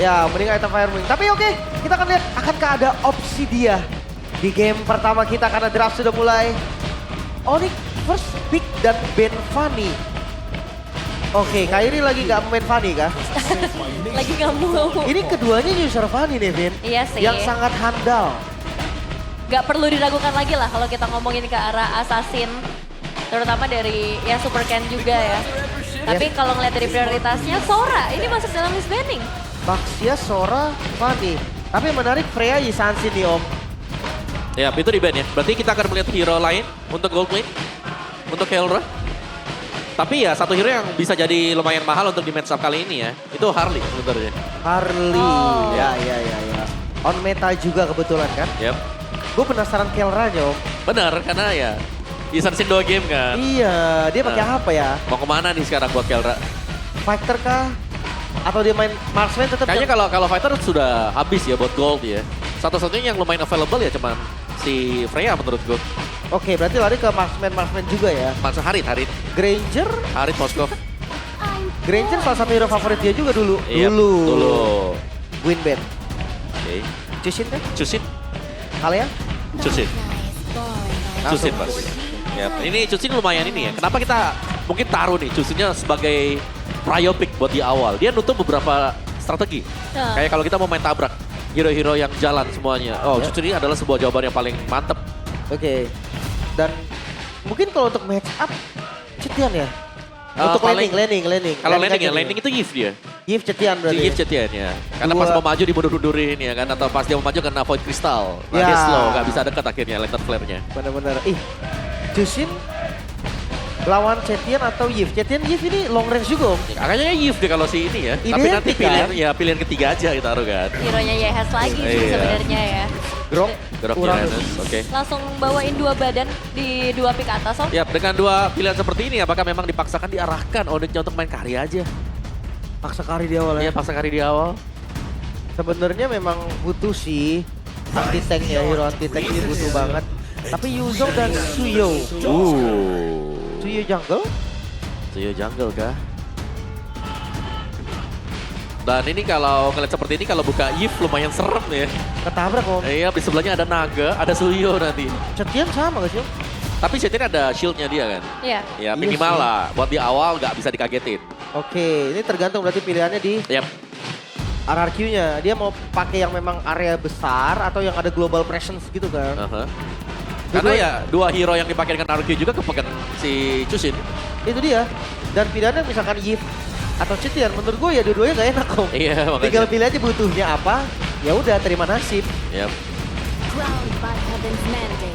Ya, mending item Fire Wing. Tapi oke, kita akan lihat akankah ada opsi dia di game pertama kita karena draft sudah mulai. Onyx first pick dan Ben Fanny. Oke, Kairi lagi nggak main Fanny kah? Lagi nggak mau. Ini keduanya user Fanny nih, Vin. Iya sih. Yang sangat handal. Gak perlu diragukan lagi lah kalau kita ngomongin ke arah assassin. Terutama dari ya Super Ken juga ya. Tapi kalau ngeliat dari prioritasnya, Sora ini masuk dalam list banning. Baxia, Sora, Fanny. Tapi yang menarik Freya Yisansin nih Om. Ya, itu di ban ya. Berarti kita akan melihat hero lain untuk gold lane. Untuk Keldra. Tapi ya satu hero yang bisa jadi lumayan mahal untuk di match up kali ini ya. Itu Harley sebenarnya. Harley. Oh. Ya. On meta juga kebetulan kan. Yep. Gue penasaran Kelranya Om. Benar, karena ya Yisansin 2 game kan. Iya, dia pakai apa ya? Mau kemana nih sekarang buat Keldra? Fighter kah? Atau dia main marksman tetap? Kayaknya kalau fighter sudah habis ya buat gold ya. Satu-satunya yang lumayan available ya cuman si Freya menurut gue. Oke, berarti lari ke marksman juga ya. Masa Harit Granger? Moskov. Granger salah satu hero favorit dia juga dulu. Yep, dulu. Winbet. Oke. Cusin kan? Cusin. Kalian? Cusin. Cusin Mas. Ya, ini Cusin lumayan ini ya. Kenapa kita mungkin taruh nih Cusinnya sebagai prio pick buat di awal. Dia nutup beberapa strategi. Nah. Kayak kalau kita mau main tabrak. Hero-hero yang jalan semuanya. Oh, Ya. Cusin ini adalah sebuah jawaban yang paling mantep. Oke. Dan mungkin kalau untuk match up, Cetian ya? Untuk paling- landing. Kalau landing aja ya, landing itu Yves dia. Yves Cetian berarti. Yves Cetian ya. Karena pas Dua. mau maju dimundur-mundurin ya kan. Atau pas dia mau maju kena void crystal. Nah, Ya. dia slow, gak bisa deket akhirnya lantern flare-nya. Bener-bener. Cusin lawan Cetian atau Yves? Yves ini long range juga Om. Kayaknya Yves deh kalau si ini ya. Tapi Identik nanti kan? pilihan ketiga aja kita taruh kan. Hero-nya Yehas lagi sih Iya. sebenarnya ya. Grok. Gerok Uranus. Uranus, oke. Langsung bawain 2 badan di 2 pick atas, Om. Ya, dengan 2 pilihan seperti ini apakah memang dipaksakan diarahkan Onyxnya untuk main carry aja? Paksa kari di awal Iya, ya. paksa carry di awal. Sebenarnya memang butuh sih anti tank ya, hero anti tank ini butuh banget. Tapi Yuzong dan Suyo. Suyo jungle? Suyo jungle kah? Dan ini kalau ngeliat seperti ini kalau buka Yves lumayan serem ya. Ketabrak Om. Iya, di sebelahnya ada Naga, ada Suyo nanti. Cetian sama gak sih Om? Tapi Cetian ada shieldnya dia kan. Iya. Ya Iya minimal sih. lah, buat di awal nggak bisa dikagetin. Oke, ini tergantung berarti pilihannya di Yap, RRQ-nya. Dia mau pakai yang memang area besar atau yang ada global presence gitu kan. Karena ya 2 hero yang dipakai dengan RQ juga kepegang si Cusin. Itu dia. Dan pilihannya misalkan Yves atau Cetian, menurut gue ya dua-duanya gak enak Om. Iya, makanya. Tinggal pilih aja butuhnya apa, ya udah terima nasib. Yap,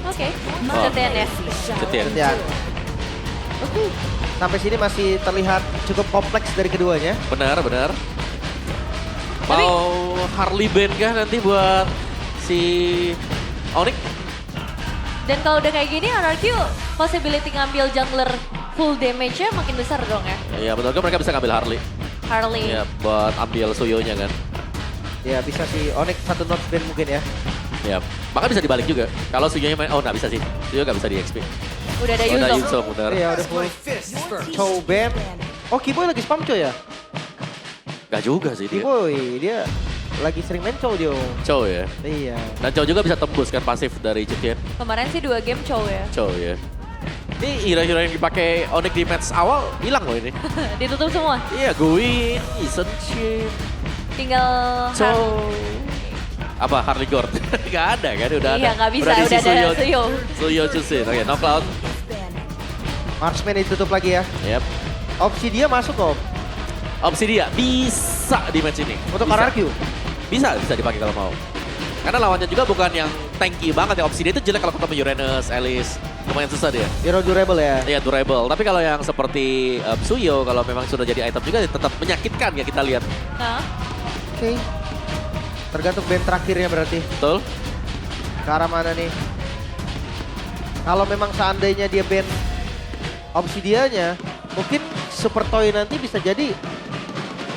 Oke. Oh. Cetian ya. Cetian. Cetian. Oke. Sampai sini masih terlihat cukup kompleks dari keduanya. Benar. Mau Harley Band kah nanti buat si Onyx? Dan kalau udah kayak gini, RRQ possibility ngambil jungler full damage-nya makin besar dong ya. Iya, betul kan mereka bisa ngambil Harley. Harley. Iya, buat ambil Suyo-nya kan. Ya bisa sih, Onyx satu notch ban mungkin ya. Iya, bahkan bisa dibalik juga. Kalau Suyo-nya main, oh nggak bisa sih. Suyo nggak bisa di XP. Udah ada Udah Yuzong. Yuzong, benar. Iya udah full. Chow ban. Oh Kiboy lagi spam coy ya? Gak juga sih dia. Kiboy, dia lagi sering main Chow dia. Chow ya. Iya. Dan Chow juga bisa tembus kan pasif dari Cetian. Kemarin sih 2 game Chow ya. Chow ya. Ini hero-hero yang dipakai Onyx di match awal hilang loh ini. Ditutup semua. Iya, Gwyn, Yisansin, Tinggal Chow. Apa Harley Gord? Gak ada kan, udah ada. Iya, nggak bisa, diisi udah ada Suyo. Suyo Cusin, oke, knockout. Marksman ditutup lagi ya. Yep. Opsi dia masuk Om. Opsi dia bisa di match ini. Untuk Bisa. RRQ. Bisa dipakai kalau mau. Karena lawannya juga bukan yang tanky banget ya. Opsi dia itu jelek kalau ketemu Uranus, Alice. Lumayan susah dia. Hero durable ya. Iya, durable. Tapi kalau yang seperti Suyo, kalau memang sudah jadi item juga tetap menyakitkan ya kita lihat. Nah, Oke. Tergantung band terakhirnya berarti. Betul? Ke arah mana nih? Kalau memang seandainya dia band Obsidianya, mungkin Super Toy nanti bisa jadi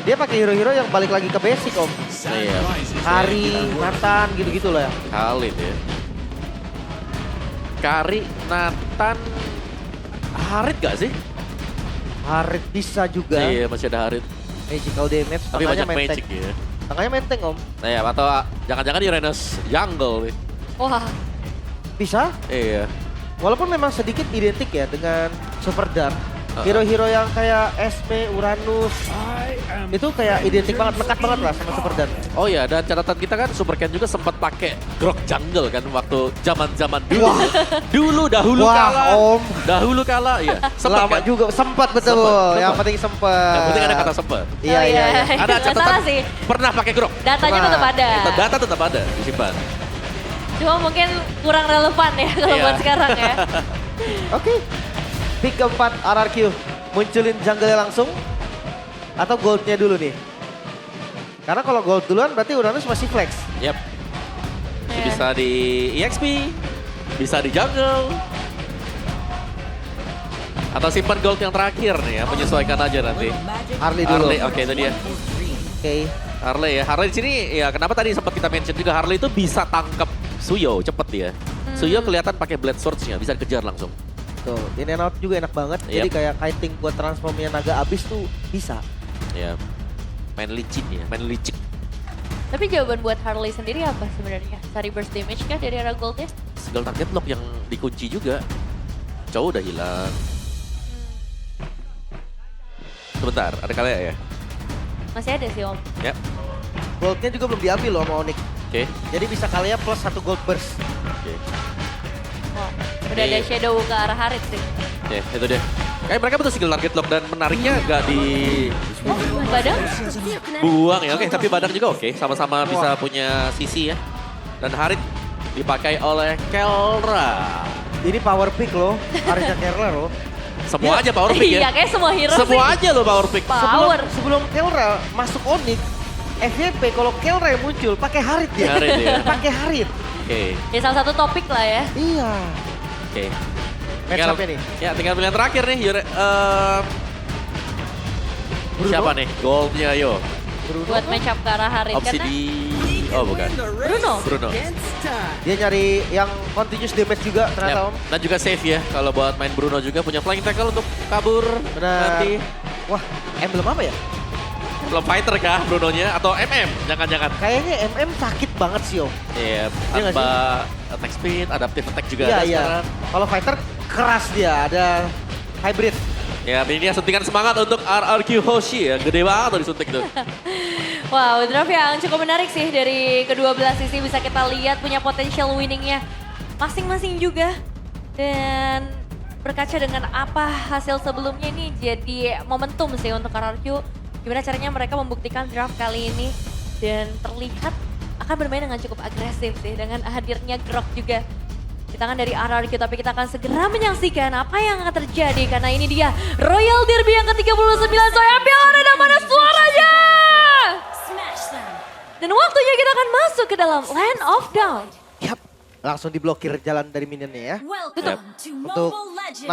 dia pakai hero-hero yang balik lagi ke basic Om. Iya. Kari, Nathan, gitu-gitu lah ya. Khalid ya. Kari, Nathan, Harit gak sih? Harit bisa juga. Iya, masih ada Harit. Magical damage. Tapi makanya banyak main magic tank. ya. Tengahnya menteng om. Ya, atau jangan-jangan di Renes jungle nih. Wah, Bisa. Iya. Walaupun memang sedikit identik ya dengan Super Dark. Hero-hero yang kayak Esme, Uranus. Itu kayak identik banget, lekat banget lah sama Super Dark. Oh ya, dan catatan kita kan Super Ken juga sempat pakai Grok Jungle kan waktu zaman-zaman dulu. Dahulu Wah, kala. Om. Dahulu kala, iya. Sempat Lama kan? juga, sempat betul. Sempat. Yang penting sempat. Yang penting ada kata sempat. Iya, Oh, iya. iya. Ada Nggak catatan salah sih. pernah pakai Grok. datanya Nah, tetap ada. Itu data tetap ada disimpan. Cuma mungkin kurang relevan ya kalau Iya. buat sekarang ya. Oke. Pick keempat RRQ. Munculin jungle langsung. Atau goldnya dulu nih. Karena kalau gold duluan berarti Uranus masih flex. Yap. Iya. Bisa di EXP, bisa di jungle. Atau simpan gold yang terakhir nih ya, menyesuaikan aja nanti. Harley dulu. Harley, oke itu dia. Oke. Harley ya, Harley di sini ya kenapa tadi sempat kita mention juga Harley itu bisa tangkap Suyo cepet dia. Suyo kelihatan pakai blade swords-nya, bisa dikejar langsung. Tuh, in and out juga enak banget. Jadi Yep. kayak kiting buat transformnya naga abis tuh bisa. Ya, main licin ya, main licik. Tapi jawaban buat Harley sendiri apa sebenarnya? Cari burst damage kah dari arah goldnya? Single target lock yang dikunci juga. Cowok udah hilang. Sebentar, ada kalian ya? Masih ada sih om. Ya, Goldnya juga belum diambil loh sama Onyx. oke. Jadi bisa kalian plus 1 gold burst. Oke. Oh, udah ada Iya. shadow ke arah Harit sih. Oke, itu dia. Kayak mereka betul single target lock dan menariknya agak di Oh, Badang? buang ya. Oke, tapi Badang juga oke. Sama-sama bisa punya sisi ya. Dan Harit dipakai oleh Kelra. Ini power pick loh. Arya Kerla loh. Semua aja power pick Iya, ya. kayak semua hero Semua sih. aja lo power pick. Power. Sebelum Kelra masuk Onyx, FYP kalau Kelra yang muncul pakai Harit dia. Harit ya. Pakai Harit. Oke, Ya salah satu topik lah ya. Iya. oke. Match up-nya nih. Ya, tinggal pilihan terakhir nih. Bruno? Siapa nih? Goldnya yo. Bruno. Buat match up ke arah Harit. Karena Obsidi. Oh bukan. Bruno. Bruno. Dia nyari yang continuous damage juga ternyata Yap. Om. Dan juga save ya. Kalau buat main Bruno juga punya flying tackle untuk kabur. Benar. Nanti. Wah, emblem apa ya? Belum fighter kah Brunonya? Atau MM? Jangan-jangan. Kayaknya MM sakit banget sih Om. Iya, Iya nggak tanpa attack speed, adaptive attack juga Iya, ada iya. sekarang. Kalau fighter keras dia, ada hybrid. Ya, ini dia suntikan semangat untuk RRQ Hoshi ya. Gede banget tuh disuntik tuh. Wow, draft yang cukup menarik sih dari kedua belah sisi bisa kita lihat punya potensial winningnya masing-masing juga. Dan berkaca dengan apa hasil sebelumnya ini jadi momentum sih untuk RRQ. Gimana caranya mereka membuktikan draft kali ini dan terlihat akan bermain dengan cukup agresif sih dengan hadirnya Grok juga di tangan dari RRQ. Tapi kita akan segera menyaksikan apa yang akan terjadi karena ini dia Royal Derby yang ke-39. Saya ambil ada mana suaranya? Dan waktunya kita akan masuk ke dalam Land of Dawn. Yap. Langsung diblokir jalan dari minionnya ya. Welcome to Untuk Mobile Legends.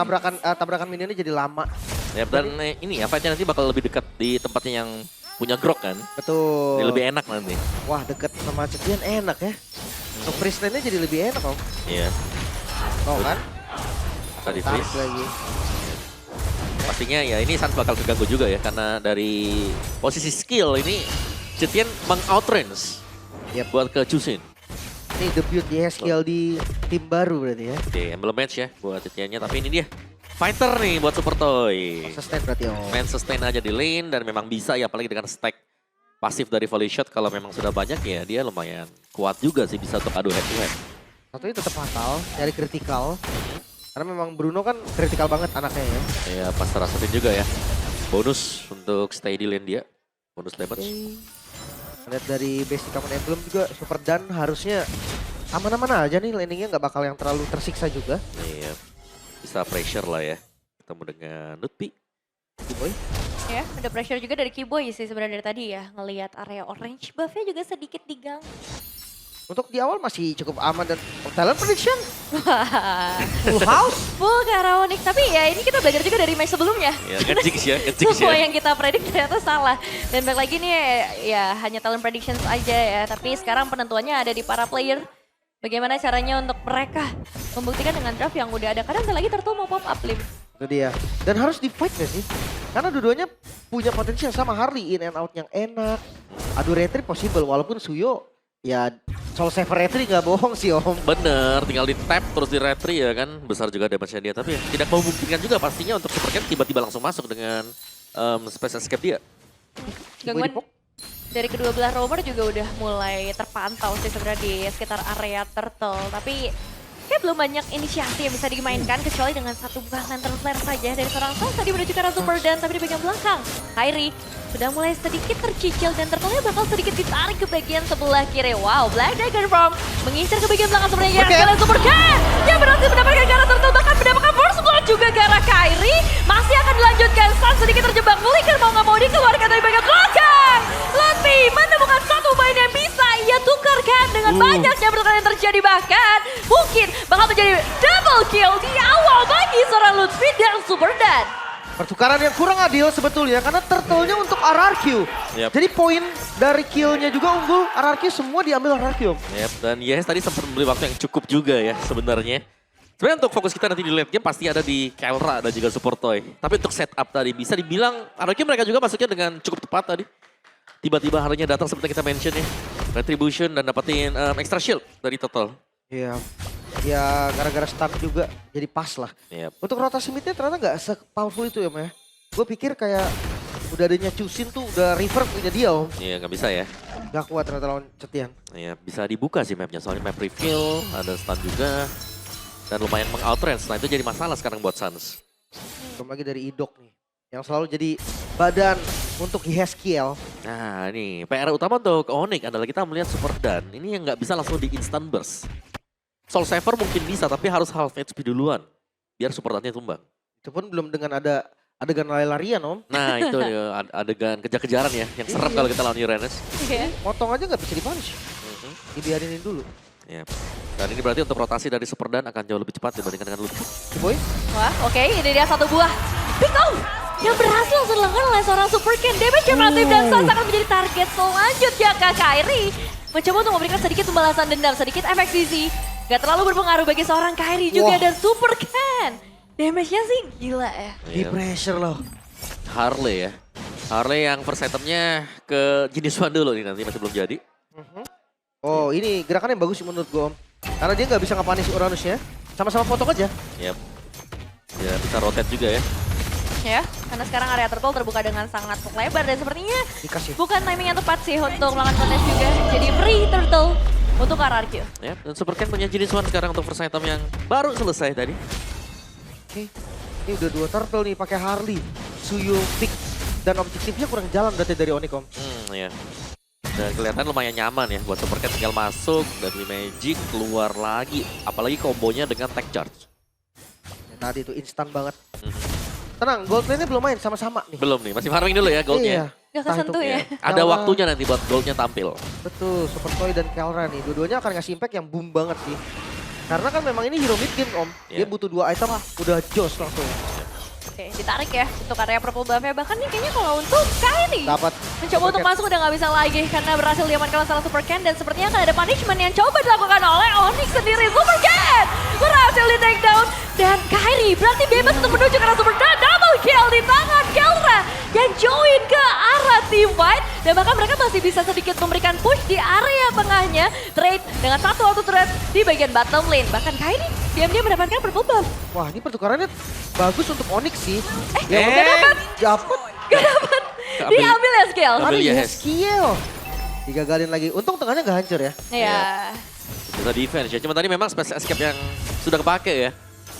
tabrakan minionnya jadi lama. Ya, dan ini ya, fightnya nanti bakal lebih dekat di tempatnya yang punya grok kan. Betul. Ini lebih enak nanti. Wah, deket sama Cetian enak ya. Untuk freeze lane-nya jadi lebih enak Om. Iya, Oh kan? tadi Tarik freeze. lagi. Pastinya ya ini Sans bakal keganggu juga ya. Karena dari posisi skill ini Cetian meng-outrange Yap. buat ke Chusin. Ini debut YSKL di tim baru berarti ya. Oke, emblem match ya buat Cetiannya. Tapi ini dia fighter nih buat Super Toy. Sustain berarti Om. Main sustain aja di lane dan memang bisa ya apalagi dengan stack pasif dari volley shot kalau memang sudah banyak ya dia lumayan kuat juga sih bisa untuk adu head to head. Satunya tetap fatal, nyari kritikal. Karena memang Bruno kan kritikal banget anaknya ya. Ya pas rasain juga ya. Bonus untuk stay di lane dia. Bonus damage. Lihat dari basic common emblem juga Super Dan harusnya aman-aman aja nih landingnya nggak bakal yang terlalu tersiksa juga. Iya. Bisa pressure lah ya. Ketemu dengan Nutpi. Boy. Ya, ada pressure juga dari Kiboy sih sebenarnya dari tadi ya. Ngelihat area orange buff-nya juga sedikit diganggu. Untuk di awal masih cukup aman dan talent prediction Wah, full house. full ke arah Onyx. Tapi ya ini kita belajar juga dari match sebelumnya. Ya, ngejix ya, ngejix Semua ya. yang kita predik ternyata salah. Dan balik lagi nih ya hanya talent predictions aja ya. Tapi sekarang penentuannya ada di para player. Bagaimana caranya untuk mereka membuktikan dengan draft yang udah ada. Kadang lagi Turtle mau pop up lim. Itu dia. Dan harus di fight gak sih? Karena dua-duanya punya potensi yang sama. Harley in and out yang enak. Adu retri possible walaupun Suyo ya Soul Saver retri gak bohong sih Om. Bener, tinggal di tap terus di retry ya kan. Besar juga damage-nya dia. Tapi ya, tidak memungkinkan juga pastinya untuk Super Cat tiba-tiba langsung masuk dengan Space Escape dia. Gangguan dari kedua belah rover juga udah mulai terpantau sih sebenarnya di sekitar area turtle. Tapi kayak belum banyak inisiasi yang bisa dimainkan kecuali dengan satu buah lantern flare saja dari seorang Soul tadi menuju ke arah Super Dan, tapi di bagian belakang Kairi sudah mulai sedikit tercicil dan turtle-nya bakal sedikit ditarik ke bagian sebelah kiri. Wow, Black Dagger Form mengincar ke bagian belakang sebenarnya ke arah Super Cat yang berhasil mendapatkan ke arah turtle, bahkan mendapatkan Force Blood juga ke arah Kairi. Masih akan dilanjutkan, Sun sedikit terjebak, Flicker mau nggak mau dikeluarkan dari bagian belakang. Luffy menemukan satu main yang bisa ia tukarkan dengan banyaknya pertukaran yang terjadi, bahkan mungkin bakal terjadi double kill di awal bagi seorang Lutfi dan Super Dan. Pertukaran yang kurang adil sebetulnya karena turtle-nya untuk RRQ. Yep. Jadi poin dari kill-nya juga unggul, RRQ semua diambil RRQ. Yep, dan Yes tadi sempat membeli waktu yang cukup juga ya sebenarnya. Sebenarnya untuk fokus kita nanti di late game pasti ada di Kelra dan juga Super Toy. Tapi untuk setup tadi bisa dibilang RRQ mereka juga masuknya dengan cukup tepat tadi. Tiba-tiba harinya datang seperti kita mention ya. Retribution dan dapetin extra shield dari Total. Iya. Ya gara-gara stun juga jadi pas lah. Yep. Untuk rotasi midnya ternyata nggak se-powerful itu ya Om ya. Gue pikir kayak udah adanya Chusin tuh udah reverb punya dia Om. Iya nggak bisa ya. Gak kuat ternyata lawan Cetian. Iya bisa dibuka sih mapnya soalnya map reveal, ada stun juga. Dan lumayan meng-outrange, nah itu jadi masalah sekarang buat Suns. Belum lagi dari Idok nih. Yang selalu jadi badan untuk Yeskiel. Nah ini PR utama untuk Onyx adalah kita melihat Super Dan. Ini yang nggak bisa langsung di instant burst. Soul Saver mungkin bisa tapi harus half HP duluan. Biar Super Dan-nya tumbang. Itu pun belum dengan ada adegan lari-larian Om. Nah itu ya, adegan kejar-kejaran ya. Yang serem kalau kita lawan Uranus. Iya. Motong aja nggak bisa dipunish. Dibiarinin dulu. Ya. Dan ini berarti untuk rotasi dari Super Dan akan jauh lebih cepat dibandingkan dengan Luffy. Ciboy. Wah, oke, ini dia satu buah pick off yang berhasil langsung dilakukan oleh seorang Super Cat. Damage yang masif dan Sans akan menjadi target selanjutnya ke Kairi. Mencoba untuk memberikan sedikit pembalasan dendam, sedikit efek sisi. Gak terlalu berpengaruh bagi seorang Kairi juga. Dan Super Cat. Damage-nya sih gila ya. Di pressure loh. Harley ya. Harley yang first itemnya ke jenis one dulu nih nanti masih belum jadi. Oh ini gerakan yang bagus sih menurut gue Om. Karena dia nggak bisa nge-punish Uranus ya. Sama-sama potong aja. Yep. Ya bisa rotate juga ya. Ya, karena sekarang area turtle terbuka dengan sangat lebar dan sepertinya Dikasih. bukan timing yang tepat sih untuk melakukan kontes juga. Jadi free turtle untuk RRQ. Ya, dan Super Cat punya jenis one sekarang untuk first item yang baru selesai tadi. Oke. Ini udah 2 turtle nih pakai Harley. Suyo pick dan objektifnya kurang jalan berarti dari Onyx Om. Ya. Dan kelihatan lumayan nyaman ya buat Super Cat tinggal masuk dan Magic keluar lagi. Apalagi kombonya dengan tech charge. Ya, tadi itu instan banget. Tenang, gold lane-nya belum main sama-sama nih. Belum nih, masih farming dulu ya goldnya. Gak Entah kesentuh itu. ya. Ada Kelra. waktunya nanti buat goldnya tampil. Betul, Super Toy dan Kelra nih. Dua-duanya akan ngasih impact yang boom banget sih. Karena kan memang ini hero mid game Om. Dia Iya. butuh 2 item, udah jos langsung. Oke, ditarik ya untuk area purple buff-nya. Bahkan nih kayaknya kalau untuk Kairi Dapat. mencoba untuk masuk udah nggak bisa lagi karena berhasil diamankan oleh salah Super Cat dan sepertinya akan ada punishment yang coba dilakukan oleh Onyx sendiri. Super Cat berhasil di take down dan Kairi berarti bebas untuk menuju ke arah Super Cat. Double kill di tangan Kelra yang join ke arah team fight dan bahkan mereka masih bisa sedikit memberikan push di area tengahnya. Trade dengan satu auto turret di bagian bottom lane. Bahkan Kairi diam-diam mendapatkan purple buff. Wah ini pertukarannya bagus untuk Onyx sih. Gak dapat. Dapat. Gak dapat. Ambil- Diambil ya skill. ambil Tapi ya, Yeskiel. Digagalin lagi. Untung tengahnya nggak hancur ya. Iya. Bisa defense ya. Cuma tadi memang special escape yang sudah kepake ya.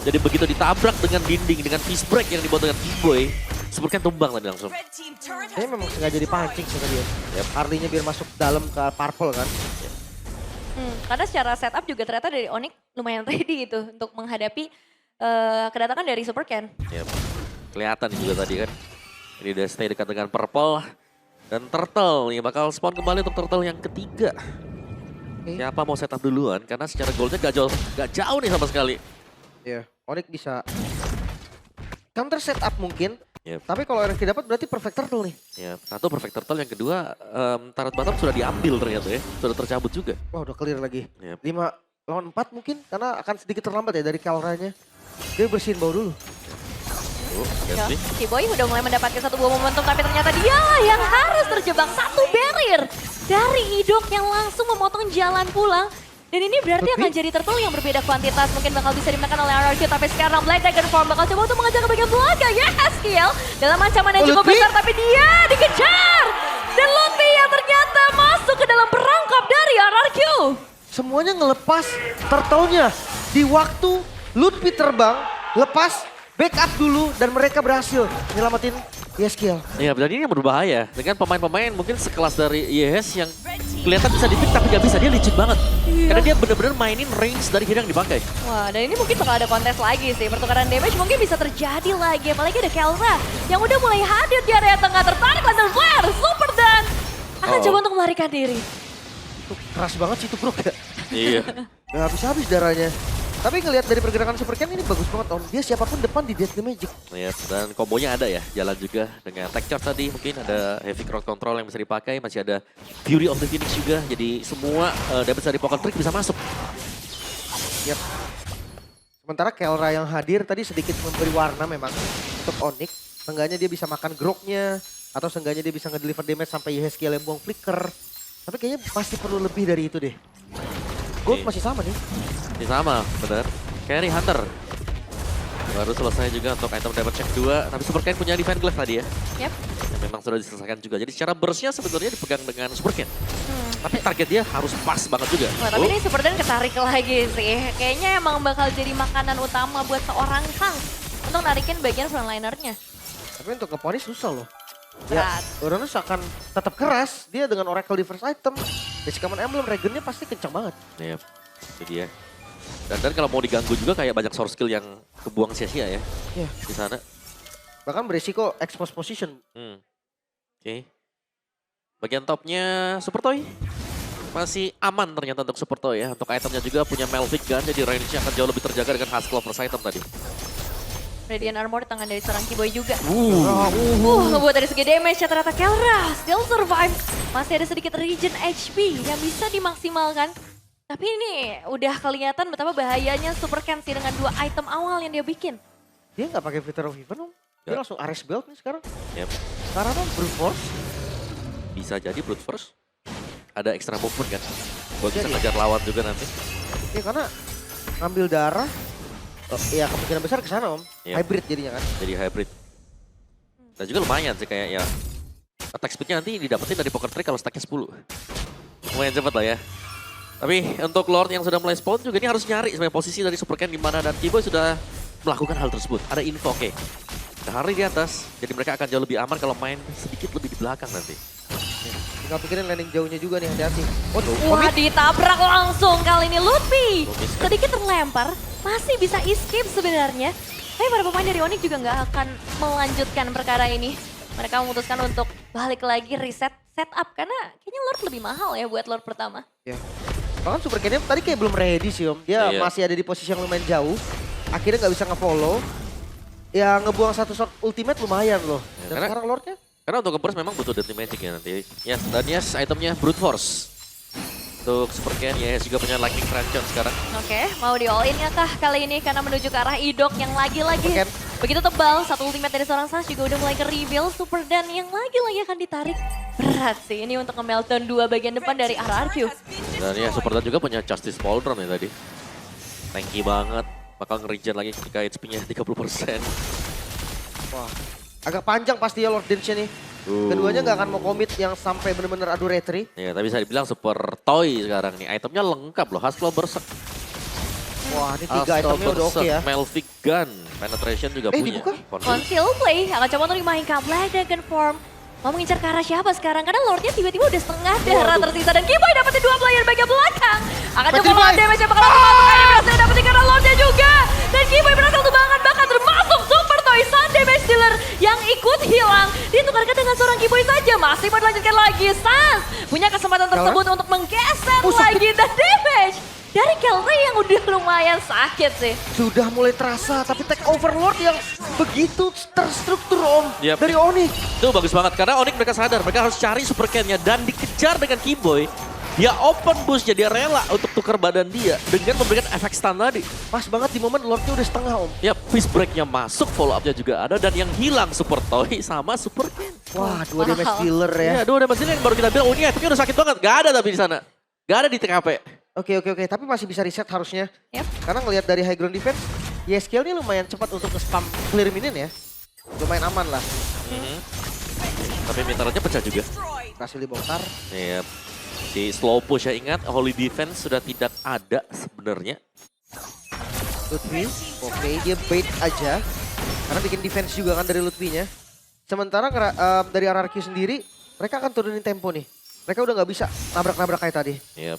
Jadi begitu ditabrak dengan dinding, dengan fist break yang dibuat dengan T-Boy. Super Cat tumbang tadi langsung. Kayaknya memang sengaja dipancing sih tadi ya. Harley-nya biar masuk dalam ke purple kan. Karena secara setup juga ternyata dari Onyx lumayan ready itu untuk menghadapi kedatangan dari Super Cat. Ya, kelihatan juga tadi kan. Ini udah stay dekat dengan Purple. Dan Turtle nih bakal spawn kembali untuk Turtle yang ketiga. Oke. Siapa mau setup duluan? Karena secara goldnya gak jauh nih sama sekali. Iya, Onyx bisa counter setup mungkin. Yep. Tapi kalau RRQ dapat berarti perfect turtle nih. Ya, satu perfect turtle, yang kedua turret bottom sudah diambil ternyata ya. Sudah tercabut juga. Wah udah clear lagi. Yep. 5 lawan 4 mungkin karena akan sedikit terlambat ya dari Kelra-nya. Dia bersihin bau dulu. Ganti. Kiboy udah mulai mendapatkan satu buah momentum, tapi ternyata dialah yang harus terjebak satu barrier dari Idok yang langsung memotong jalan pulang. Dan ini berarti akan jadi turtle yang berbeda kuantitas. Mungkin bakal bisa dimakan oleh RRQ, tapi sekarang Black Dagger Form bakal coba untuk mengejar ke bagian belakang. Yes, Kiel dalam ancaman yang cukup besar, tapi dia dikejar. Dan Lutfi yang ternyata masuk ke dalam perangkap dari RRQ. Semuanya ngelepas turtle-nya. Di waktu Lutfi terbang, lepas, backup dulu, dan mereka berhasil nyelamatin Yeskiel. Iya, dan ini yang berbahaya. Dengan pemain-pemain mungkin sekelas dari YS yang kelihatan bisa di-pick tapi nggak bisa. Dia licin banget. Karena dia benar-benar mainin range dari hero yang dipakai. Wah, dan ini mungkin bakal ada kontes lagi sih. Pertukaran damage mungkin bisa terjadi lagi. Apalagi ada Kelra yang udah mulai hadir di area tengah. Tertarik laser flare, super dan akan coba untuk melarikan diri. Itu keras banget sih itu bro. Iya. Gak habis-habis darahnya. Tapi ngelihat dari pergerakan Super Ken ini bagus banget Om. Dia siapapun depan di Death Magic. Iya, dan kombonya ada ya, jalan juga dengan tech charge tadi. Mungkin ada heavy crowd control yang bisa dipakai, masih ada Fury of the Phoenix juga. Jadi semua damage dari Poker Trick bisa masuk. Yap. Sementara Kelra yang hadir tadi sedikit memberi warna memang untuk Onyx. Seenggaknya dia bisa makan groknya, atau seenggaknya dia bisa ngedeliver damage sampai Yeskiel yang buang flicker. Tapi kayaknya pasti perlu lebih dari itu deh. Gold masih sama nih. Ini sama, benar. Carry Hunter. Baru selesai juga untuk item damage check 2. Tapi Super Ken punya Divine Glaive tadi ya. Yep. Yang memang sudah diselesaikan juga. Jadi secara burst-nya sebenarnya dipegang dengan Super Ken. Tapi target dia harus pas banget juga. Wah, tapi ini Super Dan ketarik lagi sih. Kayaknya emang bakal jadi makanan utama buat seorang Kang untuk narikin bagian frontlinernya. Tapi untuk ngeponis susah loh. Berat. Ya, Uranus akan tetap keras. Dia dengan Oracle Diverse Item. Basic Command Emblem, Regennya pasti kencang banget. Iya, itu dia. Dan kalau mau diganggu juga kayak banyak source skill yang kebuang sia-sia ya Iya. di sana. Bahkan beresiko expose position. Oke. Bagian topnya Super Toy. Masih aman ternyata untuk Super Toy ya. Untuk itemnya juga punya Melvic Gun, jadi range-nya akan jauh lebih terjaga dengan Husklaw first item tadi. Radiant Armor di tangan dari seorang Kiboy juga. Oh, Ngebuat dari segi damage ya ternyata Kelra still survive. Masih ada sedikit regen HP yang bisa dimaksimalkan. Tapi ini udah kelihatan betapa bahayanya Super Ken sih dengan 2 item awal yang dia bikin. Dia nggak pakai Fitter of Even Om. Dia Nggak. langsung Ares Belt nih sekarang. Yep. Sekarang Om, Brute Force. Bisa jadi brute force. Ada extra movement kan. Buat bisa Jadi. ngejar lawan juga nanti. Ya karena ngambil darah. Ya kemungkinan besar ke sana Om. Iya. Hybrid jadinya kan. Jadi hybrid. Dan juga lumayan sih kayak ya. Attack speednya nanti didapetin dari Poker Trick kalau stacknya 10. Lumayan cepet lah ya. Tapi untuk Lord yang sudah mulai spawn juga ini harus nyari sebenarnya posisi dari Super Ken di mana, dan Kiboy sudah melakukan hal tersebut. Ada info, oke. Ada Harley di atas, jadi mereka akan jauh lebih aman kalau main sedikit lebih di belakang nanti. Tinggal pikirin landing jauhnya juga nih, hati-hati. Oh, Wah, ditabrak langsung kali ini Lutfi. Lutfi. Sedikit terlempar, masih bisa escape sebenarnya. Tapi para pemain dari Onyx juga nggak akan melanjutkan perkara ini. Mereka memutuskan untuk balik lagi reset setup karena kayaknya Lord lebih mahal ya buat Lord pertama. Ya. Bahkan Super Ken tadi kayak belum ready sih Om. Dia Iya. masih ada di posisi yang lumayan jauh. Akhirnya nggak bisa nge-follow. Ya ngebuang satu shot ultimate lumayan loh. Ya, Dan karena- sekarang Lordnya Karena untuk Empress memang butuh Deadly Magic ya nanti. Yes, dan yes itemnya Brute Force. Untuk Super Ken, yes juga punya Lightning Tranchant sekarang. Oke, mau di all in ya kah kali ini karena menuju ke arah Idok yang lagi-lagi Super Ken. begitu tebal. Satu ultimate dari seorang Sans juga udah mulai ke reveal. Super Dan yang lagi-lagi akan ditarik. Berat sih ini untuk nge-meltdown 2 bagian depan dari RRQ. Dan ya Super Dan juga punya Justice Pauldron ya tadi. Tanky banget. Bakal nge-regen lagi ketika HP-nya 30%. wah agak panjang pasti ya Lord Dance-nya nih. Keduanya nggak akan mau komit yang sampai bener-bener adu retri. Ya, tapi bisa dibilang Super Toy sekarang nih. Itemnya lengkap loh. Husklaw Berserk. Wah ini 3 itemnya udah oke ya. Melvic Gun. Penetration juga punya. dibuka? Conceal play akan coba untuk dimainkan Black Dragon Form. Mau mengincar ke arah siapa sekarang? Karena Lordnya tiba-tiba udah setengah darah Waduh. tersisa. Dan Kiboy dapetin 2 player bagian belakang. Akan coba Petrify. melawan damage yang bakal masuk. Akhirnya berhasil dapetin karena Lordnya juga. Dan Kiboy berhasil tumbangkan bahkan termasuk Super Toy Sun Damage Dealer yang ikut hilang. Ditukarkan dengan seorang Kiboy saja. Masih mau dilanjutkan lagi. Sans punya kesempatan tersebut untuk menggeser lagi. Dan damage dari Kelra yang udah lumayan sakit sih. Sudah mulai terasa tapi take over Lord yang begitu terstruktur Om. Yep. Dari Onyx. Itu bagus banget karena Onyx mereka sadar mereka harus cari Super Ken-nya dan dikejar dengan Kiboy. Dia open bush, dia rela untuk tukar badan dia dengan memberikan efek stun tadi. Pas banget di momen Lordnya udah setengah om. Ya, fist break-nya masuk, follow up-nya juga ada. Dan yang hilang Super Toy sama Super Ken. Wah, 2 damage Wow. dealer ya. Ya, dua damage ini yang baru kita bilang, oh ini efeknya udah sakit banget. Gak ada tapi di sana. Gak ada di TKP. Oke. Tapi masih bisa reset harusnya. Yep. Karena ngelihat dari high ground defense, YSKL ini lumayan cepat untuk nge-spam clear minion ya. Lumayan aman lah. Tapi meteornya pecah juga. Berhasil dibongkar. Iya. Si slow push ya, ingat Holy Defense sudah tidak ada sebenarnya. Lutfi, oke dia bait aja. Karena bikin defense juga kan dari Lutfi-nya. Sementara dari RRQ sendiri, mereka akan turunin tempo nih. Mereka udah nggak bisa nabrak-nabrak kayak tadi. Iya.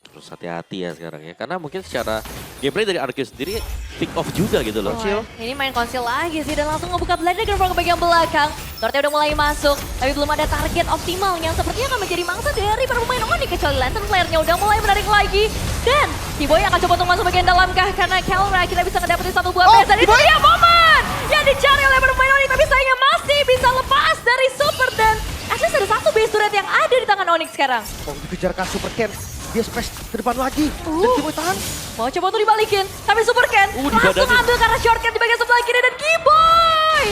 Terus hati-hati ya sekarang ya. Karena mungkin secara gameplay dari RQ sendiri pick off juga gitu loh. Konsil. Wah, ini main konsil lagi sih dan langsung ngebuka blind dagger ke bagian belakang. Lordnya udah mulai masuk, tapi belum ada target optimal yang sepertinya akan menjadi mangsa dari para pemain Onyx. Kecuali Lantern Flare-nya udah mulai menarik lagi. Dan T-Boy akan coba untuk masuk bagian dalam kah? Karena Kelra kita bisa ngedapetin satu buah base. Dan itu T-Boy! dia momen yang dicari oleh para pemain Onyx. Tapi sayangnya masih bisa lepas dari Super dan Ashes ada satu base turret yang ada di tangan Onyx sekarang. Oh dikejar ke Super Ken. Dia space ke depan lagi. Dan T-Boy tahan. Mau coba untuk dibalikin, tapi Super Ken langsung dibadanin. ambil karena shortcut di bagian sebelah kiri dan Giboy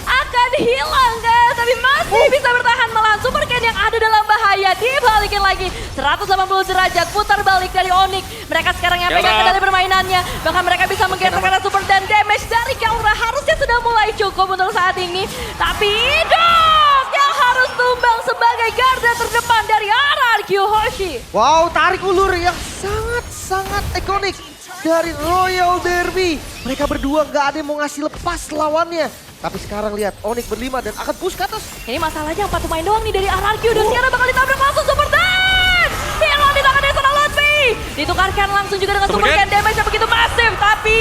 akan hilang guys, tapi masih bisa bertahan malahan Super Ken yang ada dalam bahaya. Dibalikin lagi 180 derajat putar balik dari Onyx. Mereka sekarang yang pegang kendali permainannya, bahkan mereka bisa menggeser karena super dan damage dari Kelra harusnya sudah mulai cukup untuk saat ini. Tapi Dog yang harus tumbang sebagai garda terdepan dari RRQ Hoshi. Wow, tarik ulur yang sangat ikonik dari Royal Derby. Mereka berdua nggak ada yang mau ngasih lepas lawannya. Tapi sekarang lihat Onyx berlima dan akan push ke atas. Ini masalahnya 4 pemain doang nih dari RRQ dan sekarang bakal ditabrak langsung Super Dan. Hilang di tangan Desana Lutfi. Ditukarkan langsung juga dengan Super Ken damage yang begitu masif. Tapi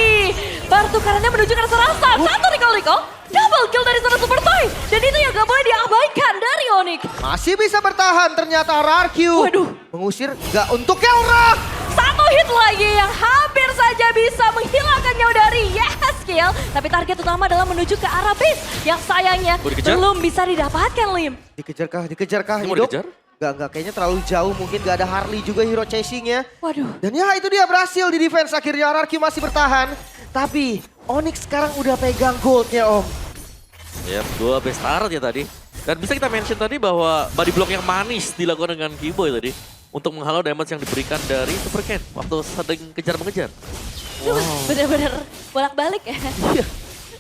pertukarannya menuju ke serasa. Satu recall. Double kill dari sana Super Toy. Dan itu yang gak boleh diabaikan dari Onyx. Masih bisa bertahan ternyata RRQ. Waduh. Mengusir nggak untuk Kelra. Satu hit lagi yang hampir saja bisa menghilangkannya dari Yeskill. Tapi target utama adalah menuju ke arah base. Yang sayangnya Dikejar? belum bisa didapatkan Lim. Dikejar kah Ini mau hidup? dikejar? Nggak, kayaknya terlalu jauh. Mungkin nggak ada Harley juga hero chasingnya. Waduh. Dan ya itu dia berhasil di defense. Akhirnya RRQ masih bertahan. Tapi Onyx sekarang udah pegang goldnya om. Ya, dua best start ya tadi. Dan bisa kita mention tadi bahwa body block yang manis dilakukan dengan Giboy tadi. Untuk menghalau damage yang diberikan dari Super Ken waktu sedang kejar-mengejar. Itu bener-bener bolak-balik ya. Iya.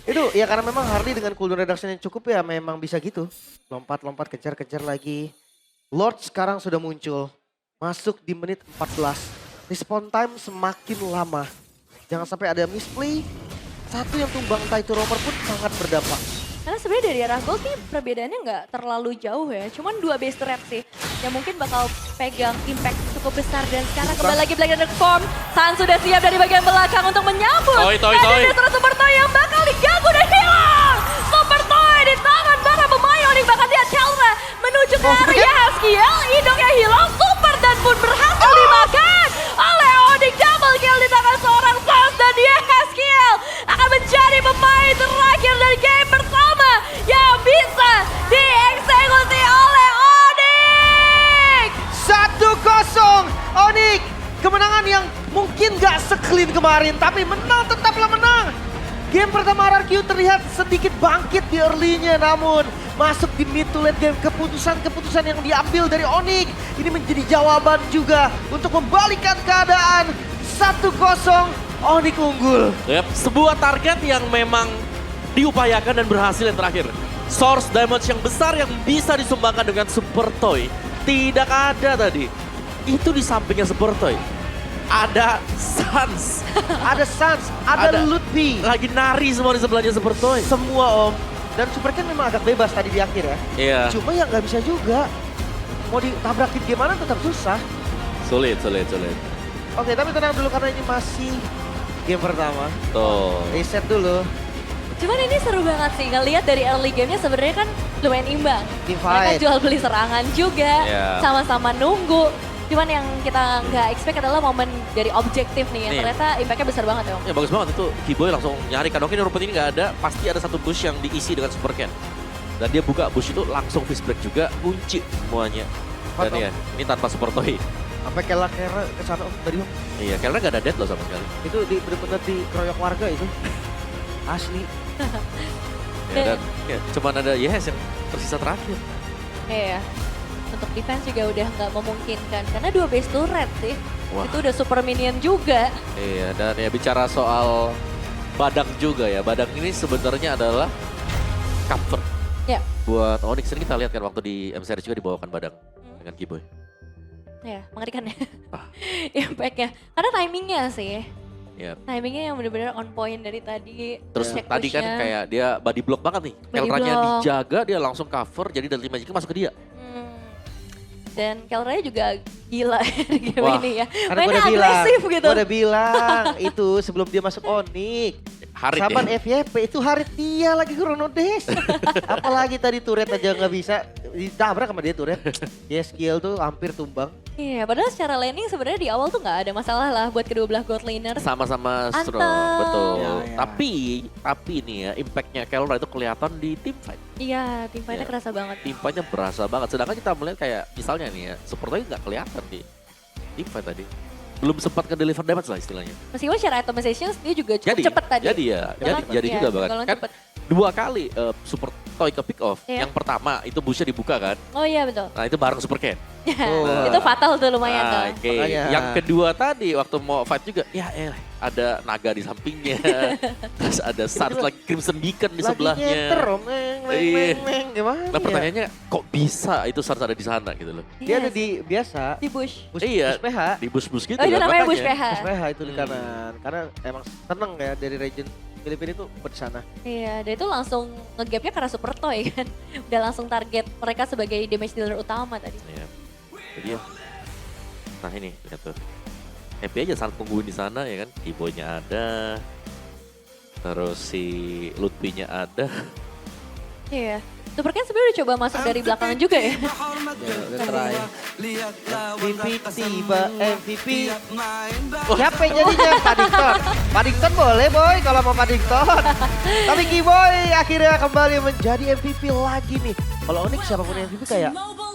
Itu ya karena memang Harley dengan cooldown reduction yang cukup ya memang bisa gitu. Lompat-lompat kejar-kejar lagi. Lord sekarang sudah muncul. Masuk di menit 14. Respawn time semakin lama. Jangan sampai ada misplay. Satu yang tumbang entah itu roamer pun sangat berdampak. Karena sebenarnya dari arah gold nih perbedaannya nggak terlalu jauh ya. Cuman 2 base turret sih yang mungkin bakal pegang impact cukup besar. Dan sekarang kembali lagi Black Dark Form. San sudah siap dari bagian belakang untuk menyambut. Toy. Ada Destra Super Toy yang bakal diganggu dan hilang. Super Toy di tangan para pemain Onyx. Bahkan dia Kelra menuju ke area Haskiel. Idongnya hilang. Super dan pun berhasil dimakan oleh Onyx. Double kill di tangan seorang Sans dan dia Haskiel akan menjadi pemain terakhir dari game pertama yang bisa dieksekusi oleh Onyx. 1-0 Onyx. Kemenangan yang mungkin gak se-clean kemarin. Tapi menang tetaplah menang. Game pertama RRQ terlihat sedikit bangkit di early-nya. Namun masuk di mid to late game. Keputusan-keputusan yang diambil dari Onyx. Ini menjadi jawaban juga untuk membalikan keadaan. 1-0 Onyx unggul. Yep, sebuah target yang memang diupayakan dan berhasil yang terakhir. Source damage yang besar yang bisa disumbangkan dengan Super Toy. Tidak ada tadi. Itu di sampingnya Super Toy. Ada Sans. Ada Sans, ada Lutfi. Lagi nari semua di sebelahnya Super Toy. Semua om. Dan Super Ken memang agak bebas tadi di akhir ya. Iya. Cuma ya nggak bisa juga. Mau ditabrakin gimana tetap susah. Sulit. Oke tapi tenang dulu karena ini masih game pertama. Tuh. Reset dulu. Cuman ini seru banget sih, ngelihat dari early game-nya sebenarnya kan lumayan imbang. Team Mereka fight. jual beli serangan juga, Yeah. sama-sama nunggu. Cuman yang kita nggak expect adalah momen dari objektif nih, yang Nih. ternyata impact-nya besar banget ya Om. Ya bagus banget itu. Giboy langsung nyari kan. Oke ini rumput ini nggak ada. Pasti ada satu bush yang diisi dengan Super Ken. Dan dia buka bush itu langsung fist break juga. Kunci semuanya. Dan Betul. ya ini tanpa Super Toy. Sampai kela-kela ke sana tadi Om. Iya, karena gak ada dead loh sama sekali. Itu bener-bener dikeroyok warga itu. Asli. Ya, dan ya, cuman ada Yes yang tersisa terakhir. Iya. Untuk defense juga udah nggak memungkinkan karena 2 base turret sih. Wah. Itu udah super minion juga. Iya, dan ya bicara soal Badang juga ya. Badang ini sebenarnya adalah cover Ya. buat Onyx. Ini kita lihat kan waktu di M-Series juga dibawakan Badang dengan Kiboy. Ya, mengerikan ya. Ah. Impact-nya. Karena timingnya sih. Ya. Timingnya yang bener-bener on point dari tadi. Terus Check tadi kan push-nya. kayak dia body block banget nih. Body Kelranya block. dijaga, dia langsung cover. Jadi dari Magic masuk ke dia. Dan Kelranya juga gila di game Wah, ini ya. Karena gue Mainnya udah bilang, agresif gitu. gue udah bilang itu sebelum dia masuk Onyx. Harit Saban ya. FYP itu Harit dia lagi Chrono Dash. Apalagi tadi turret aja nggak bisa ditabrak sama dia turret. Dia skill tuh hampir tumbang. Iya, padahal secara laning sebenarnya di awal tuh nggak ada masalah lah buat kedua belah god laner. Sama-sama strong, Anteng. betul. Ya, ya. Tapi nih ya, impactnya Kelra itu kelihatan di team fight. Iya, tim fight-nya Iya. kerasa banget. Team fight-nya berasa banget. Sedangkan kita melihat kayak misalnya nih ya, Super Toy nggak kelihatan di team fight tadi. Belum sempat ke deliver damage lah istilahnya. Meskipun secara atomizations dia juga cukup Jadi, cepet tadi. jadi ya, Golongan jadi cepet, juga ya, bahkan. golongan Kan cepet. 2 kali Super Toy ke pick off. Iya. Yang pertama itu busnya dibuka kan. Oh iya betul. Nah itu bareng Super Ken. Oh. Itu fatal tuh lumayan tuh. Oke. Makanya. Yang kedua tadi waktu mau fight juga, ya ada naga di sampingnya. Terus ada Sans lagi Crimson Beacon di Lagi sebelahnya. nyeter Om. Iya. Gimana Nah ya? pertanyaannya kok bisa itu Sans ada di sana gitu loh. Dia Iya ada sih. di biasa. Di bush. Iya. Bus PH. Di bus-bus gitu Oh itu kan, namanya makanya. bush PH. Bus PH itu di Hmm. kanan. Karena emang seneng ya dari region Filipina itu di sana. Iya, dan itu langsung nge-gapnya karena super toy kan. Udah langsung target mereka sebagai damage dealer utama tadi. Iya. Jadi ya. Nah ini lihat tuh. Happy aja saat tungguin di sana ya kan. Kiboynya ada. Terus si Lutfi-nya ada. Iya. Super Ken sebenarnya udah coba masuk dari belakangan juga ya. Ya, udah try. MVP tiba MVP. Siapa yang jadinya Paddington? Paddington boleh boy kalau mau Paddington. Tapi Kiboy akhirnya kembali menjadi MVP lagi nih. Kalau Onyx siapapun yang MVP kayak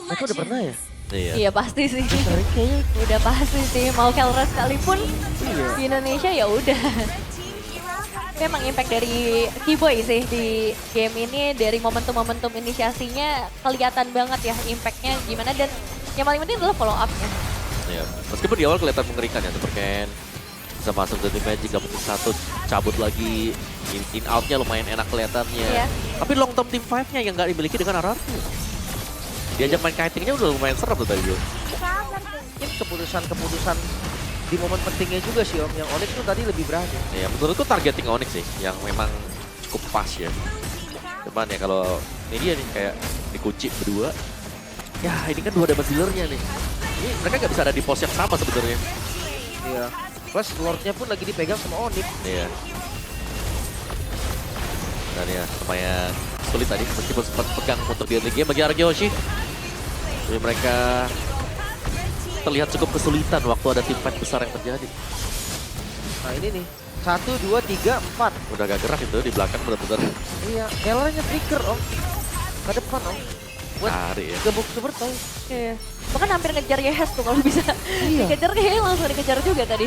mereka udah pernah ya? Iya. Iya pasti sih. Sering kayaknya. Udah pasti sih. Mau Kelra sekalipun Iya. di Indonesia ya udah. Memang impact dari Kiboy sih di game ini dari momentum-momentum inisiasinya kelihatan banget ya impactnya gimana dan yang paling penting adalah follow up-nya. Iya. Meskipun di awal kelihatan mengerikan ya, Super Ken bisa masuk ke tim Magic, dapetin 1, cabut lagi, in out-nya lumayan enak kelihatannya. Iya. Tapi long term team 5-nya yang nggak dimiliki dengan RRQ. Diajak main kiting-nya udah lumayan serem tuh tadi tuh. Mungkin keputusan di momen pentingnya juga sih Om. Yang Onyx tuh tadi lebih berani. Ya menurutku targeting Onyx sih yang memang cukup pas ya. Cuman ya kalau ini dia nih kayak dikunci berdua. Ya ini kan 2 damage dealer-nya nih. Ini mereka nggak bisa ada di pos yang sama sebenarnya. Iya. Plus Lordnya pun lagi dipegang sama Onyx. Iya. Dan ya lumayan sulit tadi meskipun sempat pegang untuk di early game bagi RRQ Hoshi. Jadi mereka terlihat cukup kesulitan waktu ada tim fight besar yang terjadi. Nah ini nih. 1, 2, 3, 4. Udah gak gerak itu di belakang benar-benar Iya. Kellernya trigger Om. Ke depan Om. Buat cari ya. gebuk Super Toy. Iya. Bahkan hampir ngejar Yehes tuh kalau bisa. Iya. Dikejar kayaknya langsung dikejar juga tadi.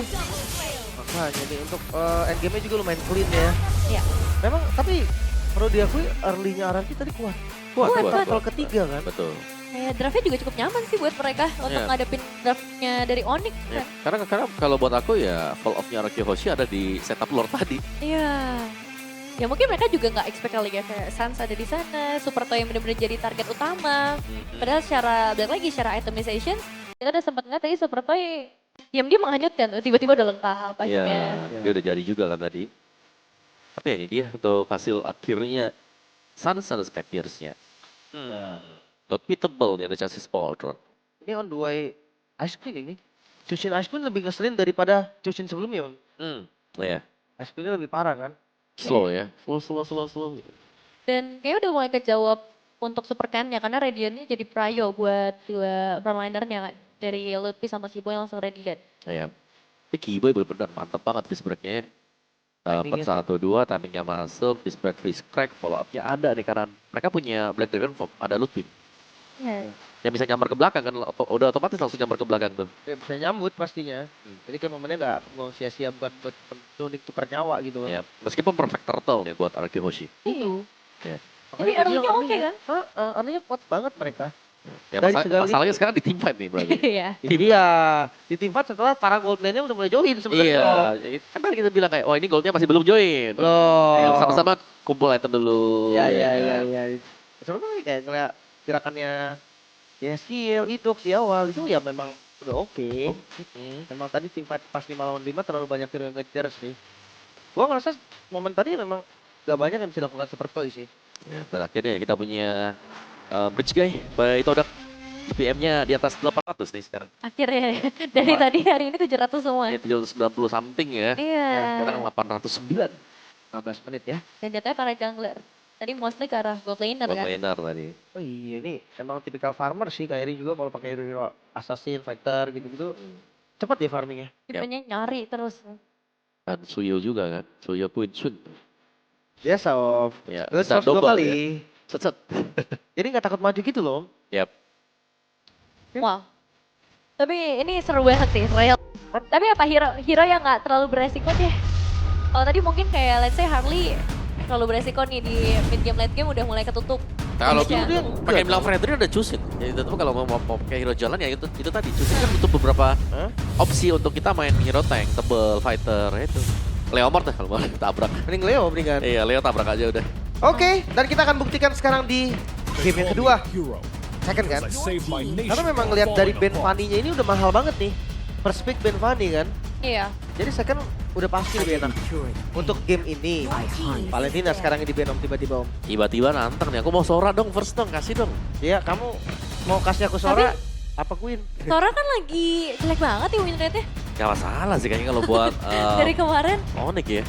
Makanya nih untuk endgame-nya juga lumayan clean ya. Iya. Memang tapi perlu diakui early-nya RRQ tadi kuat. Kuat, Level ketiga kan. Betul. Kayak draftnya juga cukup nyaman sih buat mereka untuk Iya. ngadepin draftnya dari Onyx. Ya, kan. karena kalau buat aku ya fall off-nya RRQ Hoshi ada di setup Lord tadi. Iya. Ya mungkin mereka juga nggak expect kali ya kayak Sans ada di sana, Super Toy yang benar-benar jadi target utama. Padahal secara balik lagi secara itemization kita udah sempat ngeliat tadi Super Toy diam-diam menghanyutkan, tiba-tiba udah lengkap Iya, akhirnya. dia udah jadi juga kan tadi. Tapi ya ini dia untuk hasil akhirnya Sans ada Spectres-nya. Not beatable nih ada chassis Poltron. Ini on the way Ice Queen ini. Chushin Ice Queen lebih ngeselin daripada Chushin sebelumnya. Om. Ya, Ice Queen lebih parah kan. slow ya. Slow. Dan kayaknya udah mulai kejawab untuk Super Ken-nya karena Radiant-nya jadi prio buat dua frontlinernya kan. Dari Lutfi sama Kiboy langsung Radiant. Ya. Tapi Kiboy benar-benar mantap banget bis break-nya. Dapat Timingnya 1-2, timingnya masuk, display freeze crack, follow up-nya ada nih karena mereka punya Black Dragon Form, ada Lutfi. Iya. Yang bisa nyamar ke belakang kan, udah otomatis langsung nyamar ke belakang tuh. Ya, bisa nyambut pastinya. Jadi kan momennya nggak mau sia-sia buat Onyx tukar nyawa gitu. Ya, meskipun perfect turtle ya buat Araki Hoshi. Iya. Ya. Tapi early-nya oke kan? Artinya kuat banget mereka. Ya, Dari segala masalahnya sekarang di team fight nih berarti. Iya. Ini dia di tim fight setelah para gold lane-nya udah mulai join sebenarnya. Iya, kan tadi kita bilang kayak, oh ini goldnya masih belum join. Loh. Ya, sama-sama kumpul item dulu. Ya. Sebenarnya kayak gerakannya ya Seal itu di awal itu ya memang udah oke. Memang tadi tim fight pas 5 lawan 5 terlalu banyak hero yang ngejar sih. Gua ngerasa momen tadi memang gak banyak yang bisa dilakukan Superboy sih. Ya, terakhirnya kita punya Bridge Guy by Todak. BPM-nya di atas 800 nih sekarang. Akhirnya dari tadi hari ini 700 semua. Ya, 790 something ya. Iya. Sekarang 809. 15 menit ya. Dan jatuhnya para jungler. Tadi mostly ke arah gold laner Buat kan? laner tadi. Oh iya ini emang tipikal farmer sih kayak Eri juga kalau pakai hero assassin, fighter gitu-gitu. Cepat ya farmingnya. Tipenya nyari terus. Dan Suyo juga kan. Suyo pun Sun. Biasa Om. Ya, Terus bisa 2 double kali. ya. Set. Jadi nggak takut maju gitu loh. Yap. Wow. Tapi ini seru banget sih, real. Tapi apa hero yang nggak terlalu beresiko deh? Kalau tadi mungkin kayak let's say Harley terlalu beresiko nih di mid game late game udah mulai ketutup. Kalau Harusnya. pakai bilang Fredry udah Chusin. Jadi tetap kalau mau pakai hero jalan ya itu tadi Chusin kan butuh beberapa opsi untuk kita main hero tank, tebel, fighter itu. Leomord deh kalau mau tabrak. Mending Leo mendingan. Iya, Leo tabrak aja udah. Oke, dan kita akan buktikan sekarang di game yang kedua. Second kan? Karena memang ngelihat dari Ben Fanny-nya ini udah mahal banget nih. First pick Ben Fanny kan. Iya. Jadi second udah pasti lebih enak. Untuk game ini, Valentina sekarang yang di ban Om tiba-tiba Om. Tiba-tiba nantang nih, aku mau Sora dong first dong, kasih dong. Iya, kamu mau kasih aku Sora, apa Queen? Sora kan lagi jelek banget ya win rate-nya Gak masalah sih kayaknya kalau buat dari kemarin. Onyx ya.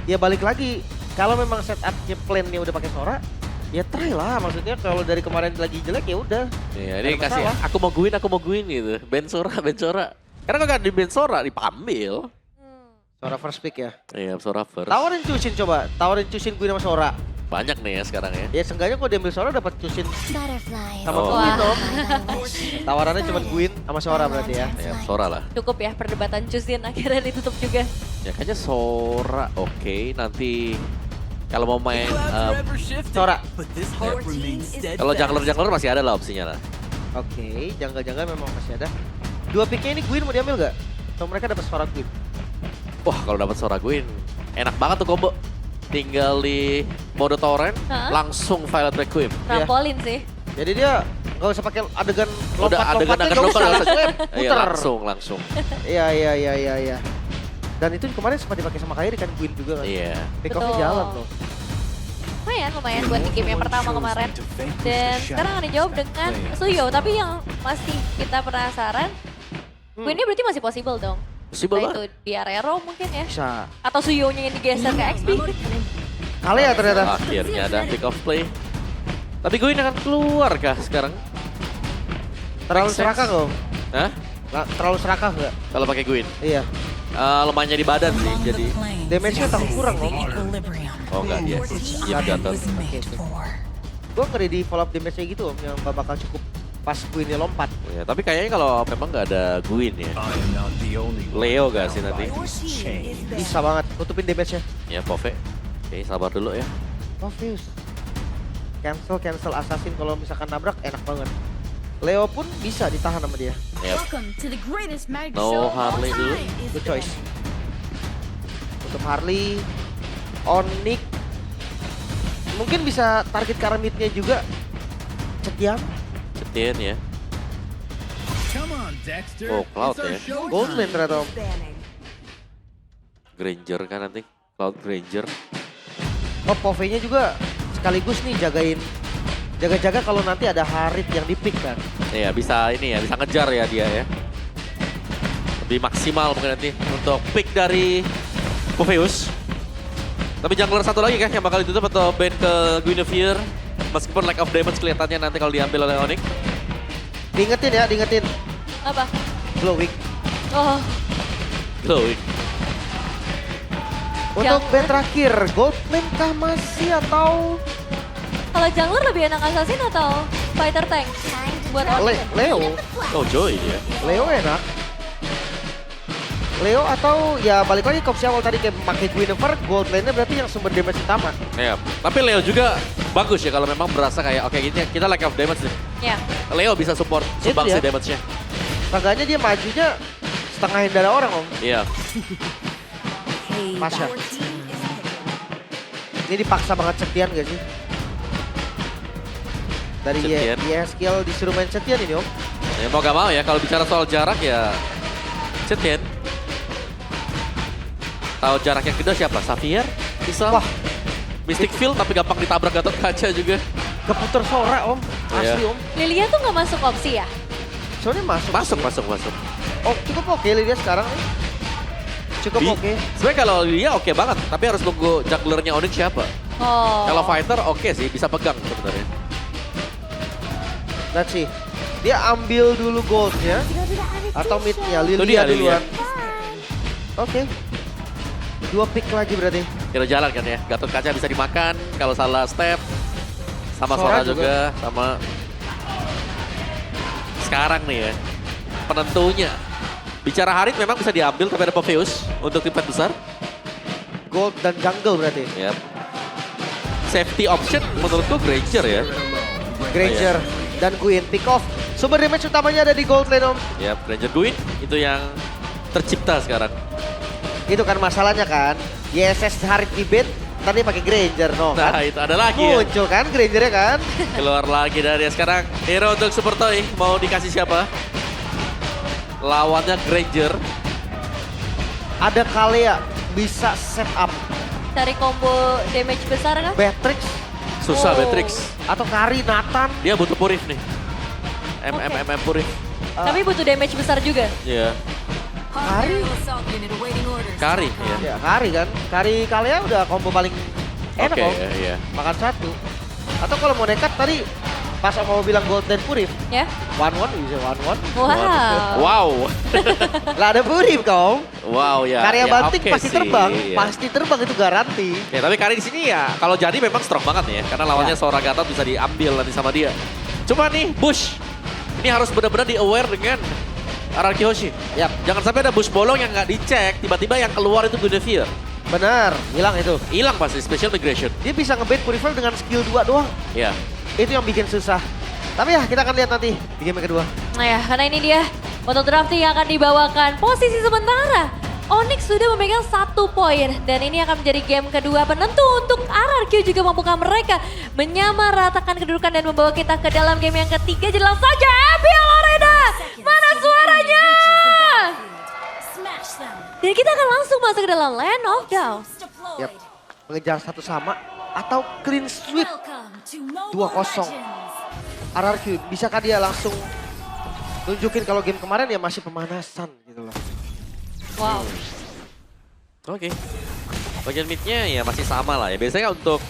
Ya balik lagi, kalau memang setupnya plan-nya udah pakai Sora, ya try lah. Maksudnya kalau dari kemarin lagi jelek ya udah. Iya, ini Nggak ada kasih masalah. aku mau guin gitu. Ben Sora. Karena kalau nggak di Ben Sora diambil. Sora first pick ya. Iya, Sora first. Tawarin Chusin coba, tawarin Chusin Queen sama Sora. Banyak nih ya sekarang ya. Ya seenggaknya kalau diambil Sora dapat Chusin sama Oh. Queen Wah. Om. Tawarannya cuma Queen sama Sora berarti ya. Ya, Sora lah. Cukup ya perdebatan Chusin akhirnya ditutup juga. Ya kayaknya Sora oke. Nanti kalau mau main Sora. kalau jungler masih ada lah opsinya lah. Oke, janggal-janggal memang masih ada. Dua picknya ini Queen mau diambil nggak? Atau mereka dapat Sora Queen? Wah, kalau dapat Sora Guin enak banget tuh combo. Tinggal di mode torrent, Hah? langsung Violet Requiem. Trampolin sih. Jadi dia nggak usah pakai adegan Udah adegan lompat-lompatnya, lompat nggak usah. Iya, Puter. langsung. Iya. Dan itu kemarin sempat dipakai sama Kairi kan Queen juga kan. Iya. Pick off-nya Betul. jalan loh. Lumayan buat di game yang pertama kemarin. Dan sekarang akan dijawab dengan Suyo. Tapi yang masih kita penasaran, Queen-nya berarti masih possible dong. Possible Entah lah. itu di Arero mungkin ya. Bisa. Atau Suyo-nya yang digeser ke XP. Kali ya ternyata. Akhirnya ada pick off play. Tapi Guin akan keluar kah sekarang? Terlalu Make sense. serakah kok. Hah? Terlalu serakah nggak? Kalau pakai Guin? Iya. Lemahnya di badan sih, jadi Damage-nya takut kurang loh. oh enggak dia. Iya jatuh. Gue ngeri di follow up damage-nya gitu Om, yang gak bakal cukup pas Queen-nya lompat. Ya, tapi kayaknya kalau memang nggak ada Guin ya. Leo gak sih nanti? Bisa banget tutupin damage-nya. Ya Pove. Oke, sabar dulu ya. Obvious. Cancel assassin kalau misalkan nabrak enak banget. Leo pun bisa ditahan sama dia. Ya. No Harley dulu. Good choice. Untuk Harley, Onyx, mungkin bisa target ke arah mid-nya juga. Cetiam, Setien ya. Oh, Cloud ya. Gold lane ternyata Om. Granger kan nanti. Cloud Granger. Oh, Pove-nya juga sekaligus nih jaga-jaga kalau nanti ada Harit yang di-pick kan. Iya bisa ini ya, bisa ngejar ya dia ya. Lebih maksimal mungkin nanti untuk pick dari Poveus. Tapi jungler satu lagi kah yang bakal ditutup atau ban ke Guinevere? Meskipun lack of damage kelihatannya nanti kalau diambil oleh Onyx. Diingetin. Apa? Glowing. Oh, Glowing. Untuk Jungler. ban terakhir, gold lane kah masih atau kalau jungler lebih enak assassin atau fighter tank? buat Onyx. Leo. Oh Joy ya. Leo enak. Leo atau ya balik lagi ke opsi awal tadi kayak pakai Guinevere, gold lane-nya berarti yang sumber damage utama. Iya. Tapi Leo juga bagus ya kalau memang berasa kayak oke gini kita lack of damage nih. Ya. Leo bisa support Itu sumbang dia. sih damage-nya. Seenggaknya dia majunya setengahin darah orang om. Iya. Pasha. Ini dipaksa banget Setian gak sih? Dari Setian. skill disuruh main Setian ini om. Ya mau gak mau ya kalau bicara soal jarak ya Cetian. Tahu jarak yang kedua siapa? Xavier? Bisa. Wah. Mystic Field tapi gampang ditabrak Gatot Kaca juga. Keputer sore om. Asli Iya. om. Lilia tuh nggak masuk opsi ya? Soalnya masuk. Masuk. Oh cukup oke Lidia sekarang. Cukup oke. Sebenarnya kalau dia oke banget, tapi harus nunggu junglernya Onyx siapa. Oh. Kalau fighter oke sih, bisa pegang sebenarnya. Let's see. Dia ambil dulu goldnya atau midnya. Itu Lilia dia, Lilia. duluan. Oke. 2 pick lagi berarti. Kira jalan kan ya, Gatot Kaca bisa dimakan kalau salah step. Sama Sora Sora juga, sama sekarang nih ya, penentunya. Bicara Harit memang bisa diambil tapi ada Popheus untuk tim fight besar. Gold dan jungle berarti. Yap. Safety option menurutku Granger ya. Granger dan Gwyn pick off. Sumber damage utamanya ada di gold lane om. Yap, Granger Gwyn itu yang tercipta sekarang. Itu kan masalahnya kan. YSS Harit di bait, tadi pakai Granger no Nah kan. itu ada lagi ya. Muncul kan Grangernya kan. Keluar lagi dari sekarang. Hero untuk Super Toy mau dikasih siapa? Lawannya Granger. Ada Kalea bisa set up Cari combo damage besar kan? Beatrix Susah Oh. Beatrix. atau Kari Nathan. Dia butuh Purif nih. Oke. Purif. Tapi butuh damage besar juga. Iya. Hari? Assault unit awaiting orders. Kari ya. Ya Kari kan. Kari Kalea udah combo paling enak Oke, om. iya. Makan satu. Atau kalau mau nekat tadi pas om mau bilang gold dan Purif. Ya. 1-1 bisa 1-1. Wow. Wow. Lah ada Purif kau. Wow ya. Karya ya, banting oke pasti sih, terbang. ya. Pasti terbang itu garansi. Ya tapi Kari di sini ya kalau jadi memang strong banget ya karena lawannya Ya. Sora Gatot bisa diambil nanti sama dia. Cuma nih Bush ini harus benar-benar di aware dengan Araki Hoshi. Yap. Jangan sampai ada Bush bolong yang nggak dicek tiba-tiba yang keluar itu Guinevere. Benar, hilang itu. Hilang pasti special migration. Dia bisa ngebait Purifier dengan skill 2 doang. Ya. Itu yang bikin susah. Tapi ya kita akan lihat nanti di game yang kedua. Nah ya, karena ini dia untuk drafting yang akan dibawakan. Posisi sementara, Onyx sudah memegang 1 poin. Dan ini akan menjadi game kedua penentu untuk RRQ juga mampukah mereka menyamaratakan kedudukan dan membawa kita ke dalam game yang ketiga. Jelas saja, FPL Arena! Mana suaranya? Smash them. Dan kita akan langsung masuk ke dalam Land of Down. Deployed. Yap. Mengejar satu sama atau clean sweep Welcome to Mobile 2-0. Legends. RRQ. Bisakah dia langsung nunjukin kalau game kemarin ya masih pemanasan gitu loh. Wow. Oke. Bagian midnya ya masih sama lah ya. Biasanya untuk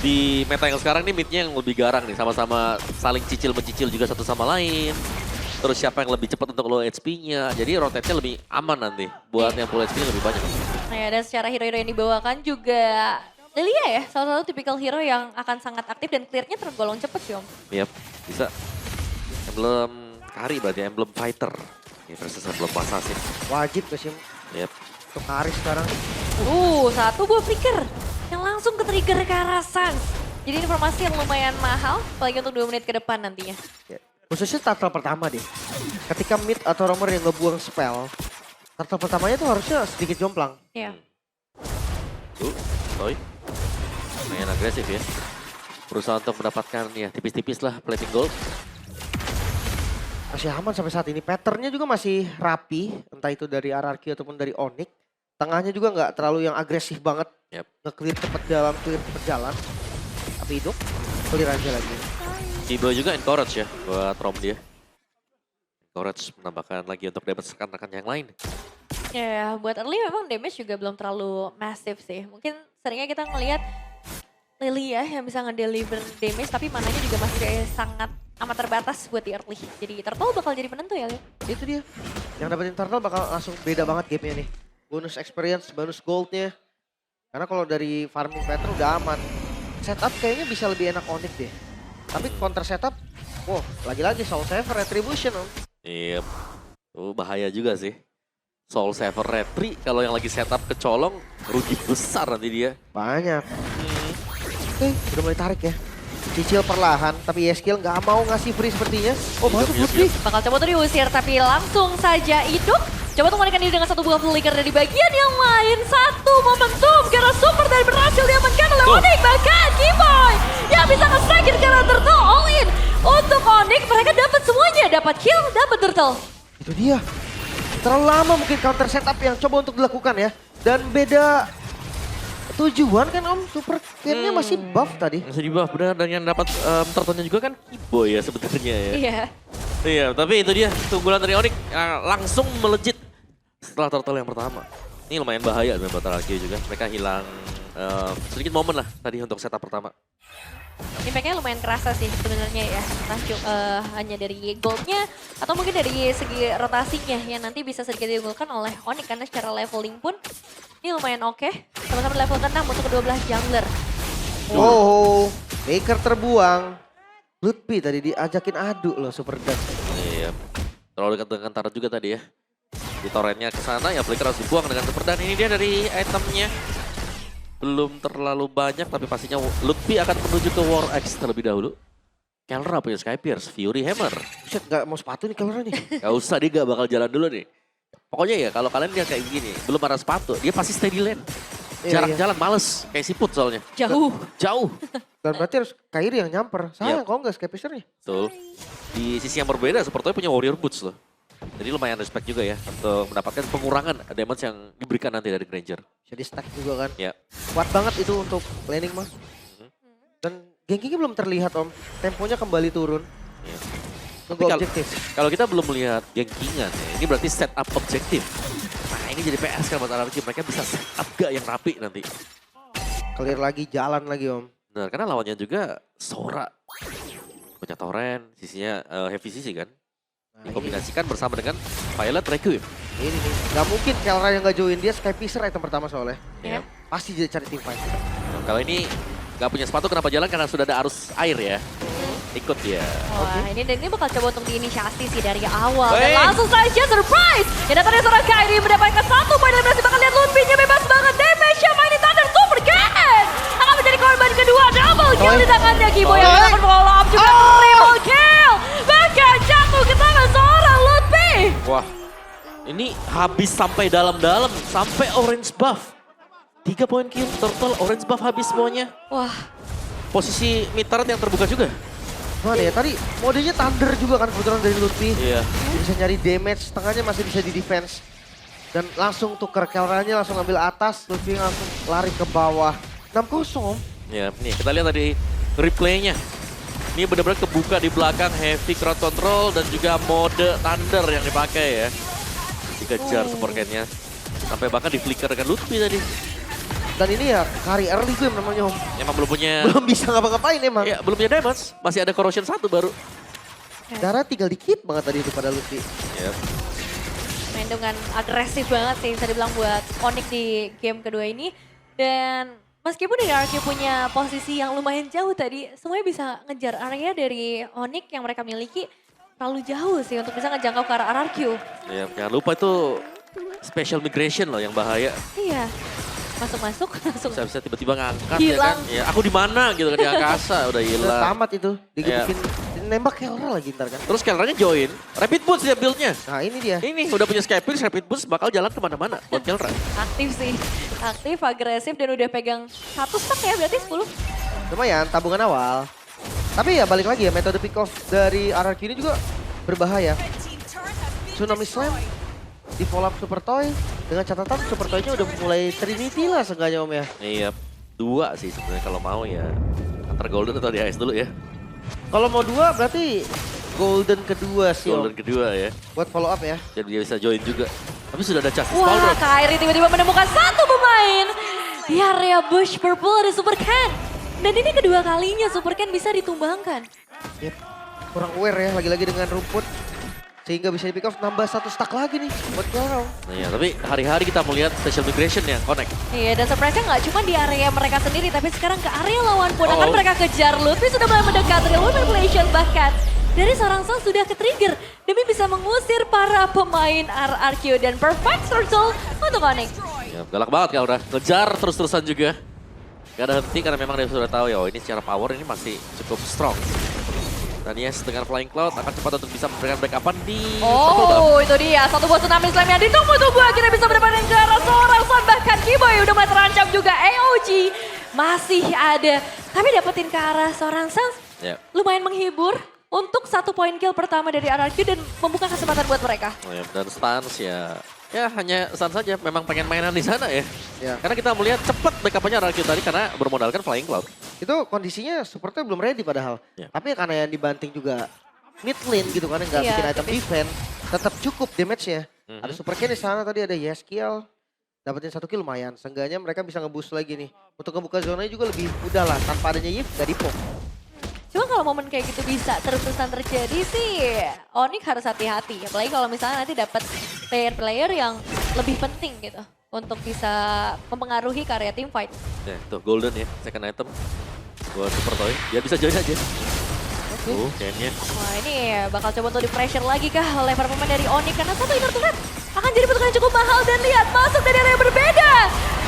di meta yang sekarang nih midnya yang lebih garang nih. Sama-sama saling cicil-mencicil juga satu sama lain. Terus siapa yang lebih cepat untuk low HP-nya. Jadi rotate-nya lebih aman nanti. Buat yang full HP lebih banyak. Nah ya, dan secara hero-hero yang dibawakan juga Lilia ya, salah satu tipikal hero yang akan sangat aktif dan clear-nya tergolong cepet sih Om. Yap, bisa. Emblem Kari berarti emblem fighter. Ini versus emblem assassin. Wajib ke sih Yap. untuk Haris sekarang. Satu buah flicker yang langsung ke trigger ke arah Sans. Jadi informasi yang lumayan mahal, apalagi untuk 2 menit ke depan nantinya. Ya. Khususnya turtle pertama deh. Ketika mid atau romer yang ngebuang spell, turtle pertamanya tuh harusnya sedikit jomplang. Ya. Toy. Lumayan agresif ya. Berusaha untuk mendapatkan ya tipis-tipis lah plating gold. Masih aman sampai saat ini. Patternnya juga masih rapi. Entah itu dari RRQ ataupun dari Onyx. Tengahnya juga nggak terlalu yang agresif banget. Yap. Nge-clear cepet jalan. Tapi hidup, clear aja lagi. Kibo juga encourage ya buat Rom dia. Encourage menambahkan lagi untuk dapat rekan-rekan yang lain. Ya, buat early memang damage juga belum terlalu massive sih. Mungkin seringnya kita ngelihat Lily ya yang bisa ngedeliver damage, tapi mananya juga masih sangat amat terbatas buat di early. Jadi Turtle bakal jadi penentu ya, Lil. Itu dia. Yang dapetin turtle bakal langsung beda banget gamenya nih. Bonus experience, bonus goldnya. Karena kalau dari farming pattern udah aman. Setup kayaknya bisa lebih enak Onyx deh. Tapi counter setup Wow, lagi-lagi Soul Saver Retribution om. Iya. Bahaya juga sih. Soul Saver Retri kalau yang lagi setup kecolong rugi besar nanti dia. Banyak. Oke, udah mulai tarik ya. Cicil perlahan, tapi Yeskiel nggak mau ngasih free sepertinya. Oh, masuk Hidup, free. Bakal coba tuh diusir tapi langsung saja hidup. Coba tuh mengenai diri dengan satu buah flicker dari bagian yang lain. Satu momentum karena super dari berhasil diamankan oleh Onyx. Bahkan Keyboy yang bisa nge-strike karena turtle all in. Untuk Onyx mereka dapat semuanya. Dapat kill, dapat turtle. Itu dia. Terlalu lama mungkin counter setup yang coba untuk dilakukan ya. Dan beda tujuan kan om, super kayaknya masih buff tadi. Masih di buff benar, dan yang dapat turtle-nya juga kan Keyboy ya sebenarnya ya. Iya. Iya, tapi itu dia keunggulan dari Onyx langsung melejit setelah turtle yang pertama. Ini lumayan bahaya dengan Battle RQ juga. Mereka hilang sedikit momen lah tadi untuk setup pertama. Impactnya lumayan kerasa sih sebenarnya ya. Entah hanya dari goldnya atau mungkin dari segi rotasinya yang nanti bisa sedikit diunggulkan oleh Onyx karena secara leveling pun ini lumayan oke. Sama-sama level ke-6 untuk kedua belah jungler. Oh, Baker terbuang. Lutfi tadi diajakin adu loh Super Dad. Iya, terlalu dekat dengan Tara juga tadi ya. Di torrentnya ke sana ya, Flicker harus dibuang dengan Super Dan. Ini dia dari itemnya. Belum terlalu banyak tapi pastinya Lutfi akan menuju ke War X terlebih dahulu. Kelra punya Sky Pierce, Fury Hammer. Buset, gak mau sepatu nih Kelra nih. Gak usah, dia gak bakal jalan dulu nih. Pokoknya ya kalau kalian dia kayak gini, belum ada sepatu, dia pasti stay di lane. Jarang Iya. jalan, males. Kayak siput soalnya. Jauh. Jauh. Dan berarti harus Kairi yang nyamper. Sayang Yap. kalau nggak Scapesternya. Betul. Di sisi yang berbeda, Super Toy punya Warrior Boots loh. Jadi lumayan respect juga ya untuk mendapatkan pengurangan damage yang diberikan nanti dari Granger. Jadi stack juga kan. Ya. Kuat banget itu untuk laning mah. Dan gankingnya belum terlihat om. Temponya kembali turun. Ya. Tunggu Tapi objektif. Kalau kita belum melihat gankingan ya, ini berarti set up objektif. Nah ini jadi PS kan buat RRQ, mereka bisa set up gak yang rapi nanti. Clear lagi, jalan lagi om. Nah karena lawannya juga Sora. Punya Torrent, sisinya Heavy Sisi kan. Nah, Dikombinasikan bersama dengan Violet Requiem. ini nih. Gak mungkin Kelra yang gak join dia. Skypicer item pertama soalnya. Ya. Ya. Pasti jadi cari team fight. Nah, kalau ini gak punya sepatu kenapa jalan? Karena sudah ada arus air ya. Ikut dia. Wah, ini bakal coba untuk diinisiasi sih dari awal. Dan Wey. langsung saja surprise. Yang datangnya seorang Kairi mendapatkan satu poin eliminasi. Bakal lihat Lutfi-nya bebas banget. Damage-nya mainin Thunder Super Cat. Akan menjadi korban kedua. Double kill di tangannya Keyboy yang melakukan follow up juga. Triple kill. Bahkan jatuh ke tangan seorang Lutfi. Wah, ini habis sampai dalam-dalam. Sampai orange buff. 3 poin kill, total orange buff habis semuanya. Wah, Posisi mid turret yang terbuka juga. Mana ya tadi modenya Thunder juga kan kebetulan dari Lutfi. Iya. Dia bisa nyari damage, setengahnya masih bisa di defense. Dan langsung tuker Kelranya langsung ambil atas, Lutfi langsung lari ke bawah. 6-0 om. Ya, nih kita lihat tadi replaynya. Ini benar-benar kebuka di belakang, heavy crowd control dan juga mode thunder yang dipakai ya. Dikejar super cat-nya. Sampai bahkan di flicker dengan Lutfi tadi. Dan ini ya carry early game namanya om. Emang belum punya, Belum bisa ngapa-ngapain emang. ya belum punya damage. Masih ada corrosion 1 baru. Darah tinggal dikit banget tadi itu pada Lutfi. Ya. main dengan agresif banget sih bisa dibilang buat Onyx di game kedua ini. Dan meskipun dari RRQ punya posisi yang lumayan jauh tadi, semuanya bisa ngejar area dari Onyx yang mereka miliki terlalu jauh sih untuk bisa ngejangkau ke arah RRQ. Ya, jangan lupa itu special migration loh yang bahaya. Iya, masuk-masuk langsung. Bisa-bisa tiba-tiba ngangkat ya Hilang. kan. Ya, aku di mana gitu kan di angkasa udah Udah hilang. tamat itu, digebukin nembak Kelra lagi ntar kan. Terus Kelranya join, Rapid Boots dia build-nya. Nah ini dia. Ini udah punya Skypills, Rapid Boots bakal jalan kemana-mana buat Kelra. Aktif sih, aktif, agresif dan udah pegang 1 stack ya berarti 10. Lumayan tabungan awal. Tapi ya balik lagi ya metode pick off dari RRQ ini juga berbahaya. Tsunami Slam di follow up Super Toy dengan catatan Super Toy-nya udah mulai Trinity lah seenggaknya om ya. Iya, 2 sih sebenarnya kalau mau ya. Antar Golden atau di AS dulu ya. Kalau mau 2 berarti Golden kedua sih om. Golden kedua ya. Buat follow up ya. Jadi dia bisa join juga. Tapi sudah ada Justice Wah, Powder. Kairi tiba-tiba menemukan satu pemain di area bush purple ada Super Ken. Dan ini kedua kalinya Super Ken bisa ditumbangkan. Yep. Kurang aware ya lagi-lagi dengan rumput. Sehingga bisa di pick off nambah 1 stack lagi nih buat Kelra. Nah, ya, tapi hari-hari kita melihat special migration yang connect. Iya, dan surprise-nya nggak cuma di area mereka sendiri, tapi sekarang ke area lawan pun akan Oh. mereka kejar. Lutfi sudah mulai mendekat, real manipulation bahkan dari seorang Sun sudah ke-trigger demi bisa mengusir para pemain RRQ dan perfect turtle untuk Onyx. Ya, galak banget kalau udah ngejar terus-terusan juga. Gak ada henti karena memang dia sudah tahu ya, oh ini secara power ini masih cukup strong. Dan Yes dengan Flying Cloud akan cepat untuk bisa memberikan backupan di Purple Buff. Oh, itu dia. Satu buah tsunami slam yang ditunggu-tunggu akhirnya bisa mendapatkan ke arah seorang Sun. Bahkan Kiboy udah mulai terancam juga. AOG masih ada. Tapi dapetin ke arah seorang Sun Ya. lumayan menghibur untuk 1 poin kill pertama dari RRQ dan membuka kesempatan buat mereka. Oh, ya. Dan Stans ya hanya Stans saja memang pengen mainan di sana ya. Ya. Karena kita melihat cepat backup-nya RRQ tadi karena bermodalkan Flying Cloud. Itu kondisinya supportnya belum ready padahal. Ya. Tapi karena yang dibanting juga mid lane gitu kan, nggak Iya, bikin item tapi- defense, tetap cukup damage-nya. Mhm. Ada super kill di sana, tadi ada Yeskiel. Dapetin 1 kill lumayan. Seenggaknya mereka bisa nge-boost lagi nih. Untuk ngebuka zonanya juga lebih mudah lah. Tanpa adanya Yip, gak dipok. Cuma kalau momen kayak gitu bisa terus-terusan terjadi sih, Onyx harus hati-hati. Apalagi kalau misalnya nanti dapat player-player yang lebih penting gitu untuk bisa mempengaruhi karya tim fight. Ya, tuh golden ya, second item buat Super Toy. Dia bisa join aja. Kayaknya. Wah ini bakal coba untuk di-pressure lagi kah oleh para pemain dari Onyx karena satu inner turret akan jadi bentukan yang cukup mahal dan lihat masuk dari area yang berbeda.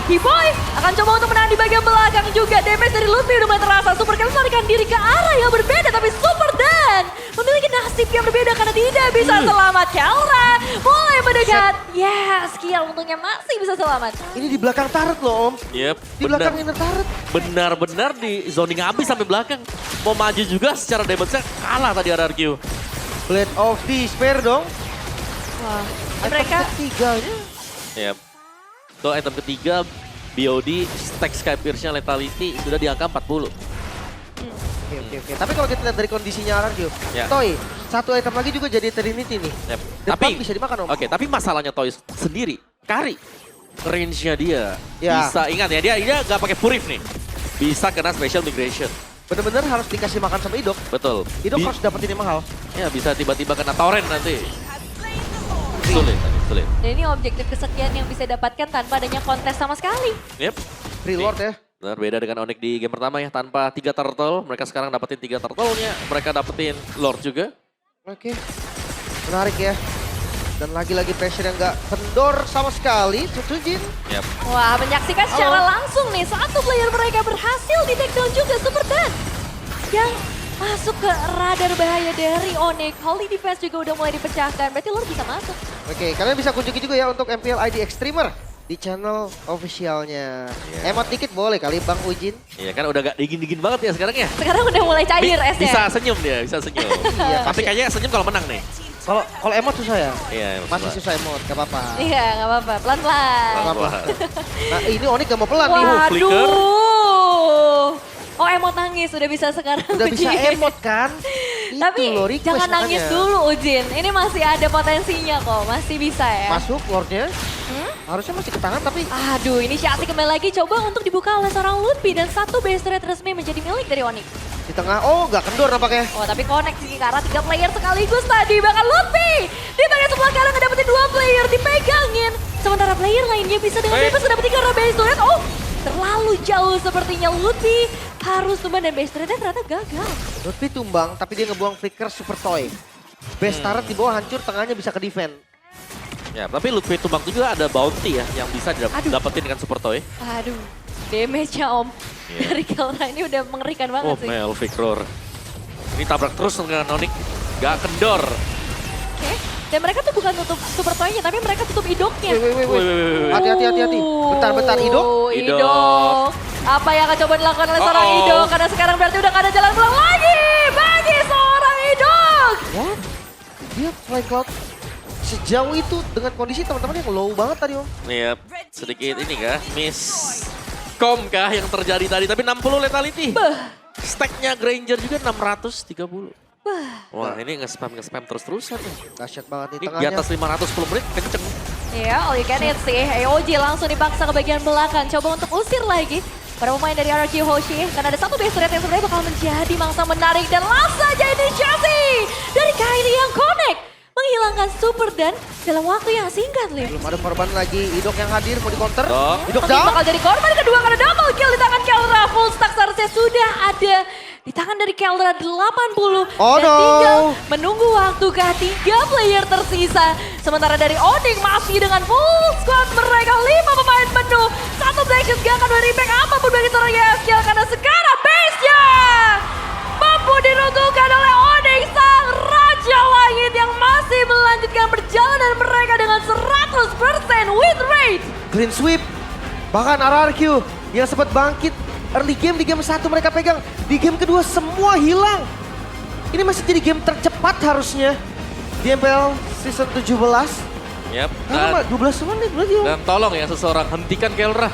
Hiboy akan coba untuk menahan di bagian belakang juga. Damage dari Lutfi udah mulai terasa. Super Kill melarikan diri ke arah yang berbeda tapi Super Dan memiliki nasib yang berbeda karena tidak bisa selamat. Kelra mulai mendekat. Yes, Kiel untungnya masih bisa selamat. Ini di belakang turret loh om. Yep, Di belakang inner turret. benar-benar di zoning habis sampai belakang. Mau maju juga secara damage-nya kalah tadi RRQ. Blade of Despair dong. Wah, Item mereka ketiganya. Yep. Tuh item ketiga, BOD, stack Sky Pierce-nya Lethality sudah di angka 40. Oke. Tapi kalau kita lihat dari kondisinya RRQ, Ya. Toy, 1 item lagi juga jadi Trinity nih. Yep. Depan bisa dimakan om. Oke, tapi masalahnya Toys sendiri, Kari, range-nya dia Ya. bisa, ingat ya, dia nggak pakai Purif nih. Bisa kena Special Migration. Bener-bener harus dikasih makan sama Idok. Betul. Idok harus dapetin yang mahal. Ya, bisa tiba-tiba kena Torrent nanti. Sulit. dan ini objektif kesekian yang bisa dapatkan tanpa adanya kontes sama sekali. Yep. Free Lord ya. Benar, beda dengan Onyx di game pertama ya, tanpa 3 turtle, mereka sekarang dapetin 3 turtle-nya, mereka dapetin Lord juga. Oke. Menarik ya. Dan lagi-lagi pressure yang gak kendor sama sekali. Tutujin. Yep. Wah, menyaksikan secara langsung nih, satu player mereka berhasil di take down juga Super Dan. Yang masuk ke radar bahaya dari Onyx. Holy Defense juga udah mulai dipecahkan, berarti Lord bisa masuk. Oke, kalian bisa kunjungi juga ya untuk MPL ID Extremer di channel officialnya. Iya. Emot dikit boleh kali Bang Ujin. Iya kan udah gak dingin-dingin banget ya sekarang ya. Sekarang udah mulai cair esnya. Bisa senyum dia, bisa senyum. Iya, Tapi pasti. kayaknya senyum kalau menang nih. Kalau emot susah ya? Iya, Masih susah emot, gak apa-apa. Iya, nggak apa-apa, pelan-pelan. Wah. Nah ini Onyx gak mau pelan nih. flicker. Waduh. Oh emot nangis, udah bisa sekarang. Udah bisa Ujin. emot kan? Itu Tapi loh, request jangan nangis makanya. dulu Ujin. Ini masih ada potensinya kok, masih bisa ya. Masuk Lordnya. Hmm? Harusnya masih ke tangan tapi Aduh, inisiasi kembali lagi coba untuk dibuka oleh seorang Lutfi dan satu base trade resmi menjadi milik dari Onyx. di tengah. Oh gak kendor nampaknya. Oh tapi connect sih karena 3 player sekaligus tadi. Bahkan Lutfi di bagian sebelah kanan ngedapetin 2 player dipegangin. Sementara player lainnya bisa dengan bebas ngedapetin karena base turret. Oh terlalu jauh sepertinya Lutfi harus tumbang dan base turretnya ternyata gagal. Lutfi tumbang tapi dia ngebuang flicker super toy. Base turret di bawah hancur, tengahnya bisa ke defend. Ya, tapi Lutfi tumbang juga ada bounty ya yang bisa Aduh. dapetin dengan Super Toy. Aduh, damage-nya Om. Iya. Dari Kelra ini udah mengerikan banget Oh, sih. Melvic Roar. Ini tabrak terus dengan Onyx. Gak kendor. Oke, dan mereka tuh bukan tutup super toy-nya, tapi mereka tutup idoknya. Wih. Hati-hati. Bentar, Idok. Idok. Apa yang akan coba dilakukan oleh seorang Uh-oh. Idok? Karena sekarang berarti udah gak ada jalan pulang lagi bagi seorang Idok. What? Dia fly cloud sejauh itu dengan kondisi teman-teman yang low banget tadi om. Iya, sedikit ini kah? Miss com kah yang terjadi tadi. Tapi 60 lethality. Stacknya Granger juga 630. Wah, ini nge-spam terus-terusan nih. Dahsyat banget nih Ini di tengahnya. atas 510 menit kenceng. Ya, all you can eat sih. AOG langsung dipaksa ke bagian belakang. Coba untuk usir lagi para pemain dari RRQ Hoshi. Karena ada satu base turret yang sebenarnya bakal menjadi mangsa menarik. Dan langsung saja inisiasi dari Kairi yang connect. menghilangkan Super Dan dalam waktu yang singkat, Lim. Belum ada korban lagi. Idok yang hadir mau di counter. Dok. Idok Tapi down. bakal jadi korban kedua karena double kill di tangan Keldra. Full stack seharusnya sudah ada di tangan dari Keldra 80. Oh, dan no. tinggal menunggu waktukah 3 player tersisa. Sementara dari Onyx masih dengan full squad mereka 5 pemain penuh. Satu Blackshot gak akan berimpact apapun bagi seorang YSKL karena sekarang base-nya mampu diruntuhkan oleh Onyx, sang Raja Langit yang masih melanjutkan perjalanan mereka dengan 100% win rate. Clean sweep. Bahkan RRQ yang sempat bangkit early game di game 1 mereka pegang. Di game kedua semua hilang. Ini masih jadi game tercepat harusnya. Di MPL season 17. Yap. Karena 12 menit berarti ya. Dan tolong ya seseorang hentikan Keldra.